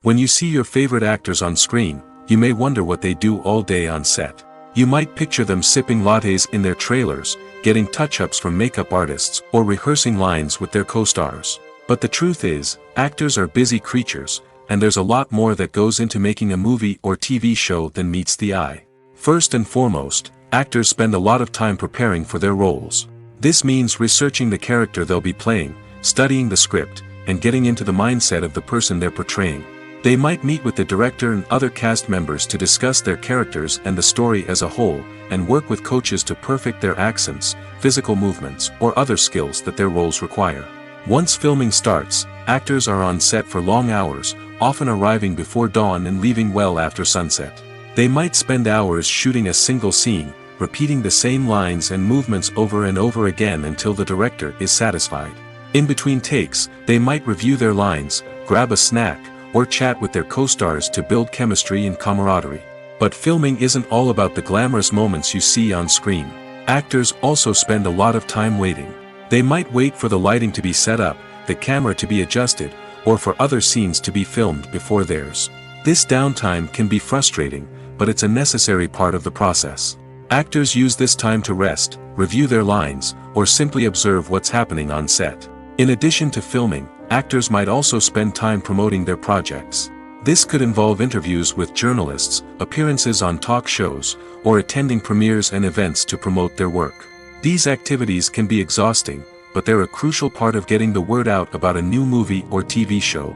When you see your favorite actors on screen, you may wonder what they do all day on set. You might picture them sipping lattes in their trailers, getting touch-ups from makeup artists, or rehearsing lines with their co-stars. But the truth is, actors are busy creatures, and there's a lot more that goes into making a movie or TV show than meets the eye. First and foremost, actors spend a lot of time preparing for their roles. This means researching the character they'll be playing, studying the script, and getting into the mindset of the person they're portraying. They might meet with the director and other cast members to discuss their characters and the story as a whole, and work with coaches to perfect their accents, physical movements, or other skills that their roles require. Once filming starts, actors are on set for long hours, often arriving before dawn and leaving well after sunset. They might spend hours shooting a single scene, repeating the same lines and movements over and over again until the director is satisfied. In between takes, they might review their lines, grab a snack, or chat with their co-stars to build chemistry and camaraderie. But filming isn't all about the glamorous moments you see on screen. Actors also spend a lot of time waiting. They might wait for the lighting to be set up, the camera to be adjusted, or for other scenes to be filmed before theirs. This downtime can be frustrating, but it's a necessary part of the process. Actors use this time to rest, review their lines, or simply observe what's happening on set. In addition to filming, actors might also spend time promoting their projects. This could involve interviews with journalists, appearances on talk shows, or attending premieres and events to promote their work. These activities can be exhausting, but they're a crucial part of getting the word out about a new movie or TV show.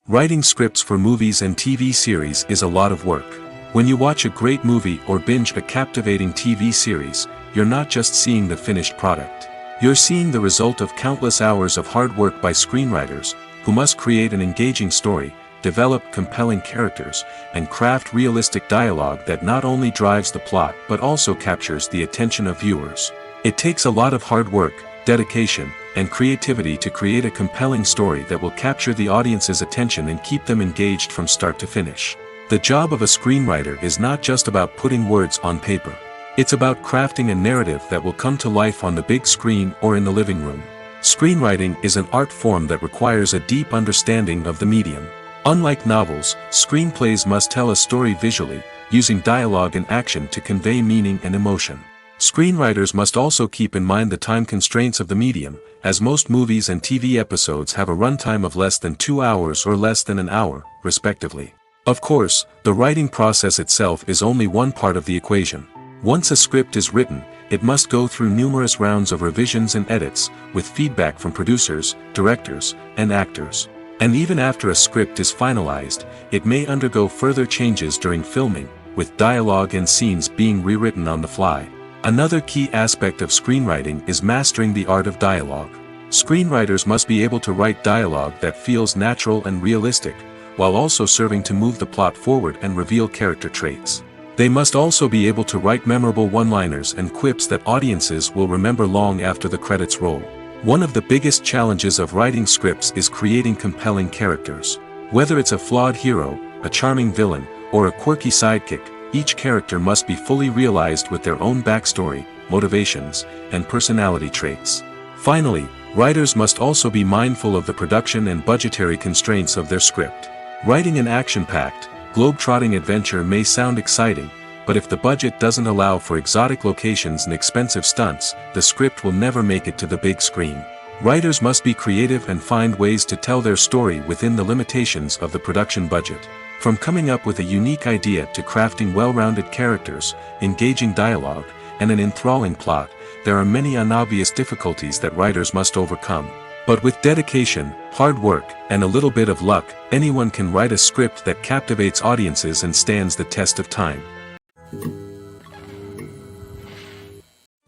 Writing scripts for movies and TV series is a lot of work. When you watch a great movie or binge a captivating TV series, you're not just seeing the finished product. You're seeing the result of countless hours of hard work by screenwriters, who must create an engaging story, develop compelling characters, and craft realistic dialogue that not only drives the plot but also captures the attention of viewers. It takes a lot of hard work, dedication, and creativity to create a compelling story that will capture the audience's attention and keep them engaged from start to finish. The job of a screenwriter is not just about putting words on paper. It's about crafting a narrative that will come to life on the big screen or in the living room. Screenwriting is an art form that requires a deep understanding of the medium. Unlike novels, screenplays must tell a story visually, using dialogue and action to convey meaning and emotion. Screenwriters must also keep in mind the time constraints of the medium, as most movies and TV episodes have a runtime of less than 2 hours or less than an hour, respectively. Of course, the writing process itself is only one part of the equation. Once a script is written, it must go through numerous rounds of revisions and edits, with feedback from producers, directors, and actors. And even after a script is finalized, it may undergo further changes during filming, with dialogue and scenes being rewritten on the fly. Another key aspect of screenwriting is mastering the art of dialogue. Screenwriters must be able to write dialogue that feels natural and realistic, while also serving to move the plot forward and reveal character traits. They must also be able to write memorable one-liners and quips that audiences will remember long after the credits roll. One of the biggest challenges of writing scripts is creating compelling characters. Whether it's a flawed hero, a charming villain, or a quirky sidekick, each character must be fully realized with their own backstory, motivations, and personality traits. Finally, writers must also be mindful of the production and budgetary constraints of their script. Writing an action-packed, globe-trotting adventure may sound exciting, but if the budget doesn't allow for exotic locations and expensive stunts, the script will never make it to the big screen. Writers must be creative and find ways to tell their story within the limitations of the production budget. From coming up with a unique idea to crafting well-rounded characters, engaging dialogue, and an enthralling plot, there are many unobvious difficulties that writers must overcome. But with dedication, hard work, and a little bit of luck, anyone can write a script that captivates audiences and stands the test of time.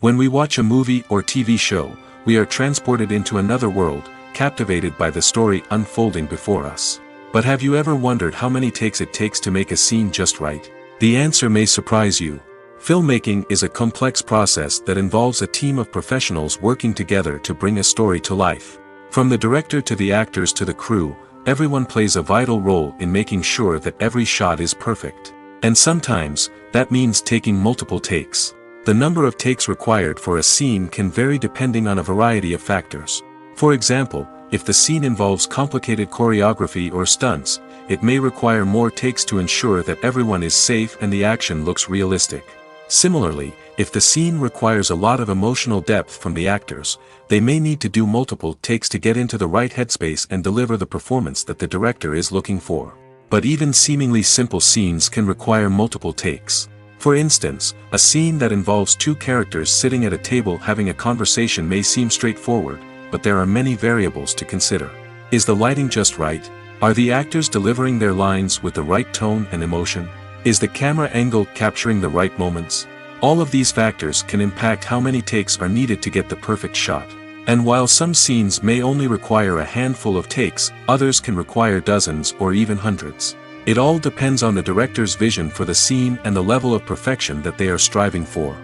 When we watch a movie or TV show, we are transported into another world, captivated by the story unfolding before us. But have you ever wondered how many takes it takes to make a scene just right? The answer may surprise you. Filmmaking is a complex process that involves a team of professionals working together to bring a story to life. From the director to the actors to the crew, everyone plays a vital role in making sure that every shot is perfect. And sometimes, that means taking multiple takes. The number of takes required for a scene can vary depending on a variety of factors. For example, if the scene involves complicated choreography or stunts, it may require more takes to ensure that everyone is safe and the action looks realistic. Similarly, if the scene requires a lot of emotional depth from the actors, they may need to do multiple takes to get into the right headspace and deliver the performance that the director is looking for. But even seemingly simple scenes can require multiple takes. For instance, a scene that involves two characters sitting at a table having a conversation may seem straightforward, but there are many variables to consider. Is the lighting just right? Are the actors delivering their lines with the right tone and emotion? Is the camera angle capturing the right moments? All of these factors can impact how many takes are needed to get the perfect shot. And while some scenes may only require a handful of takes, others can require dozens or even hundreds. It all depends on the director's vision for the scene and the level of perfection that they are striving for.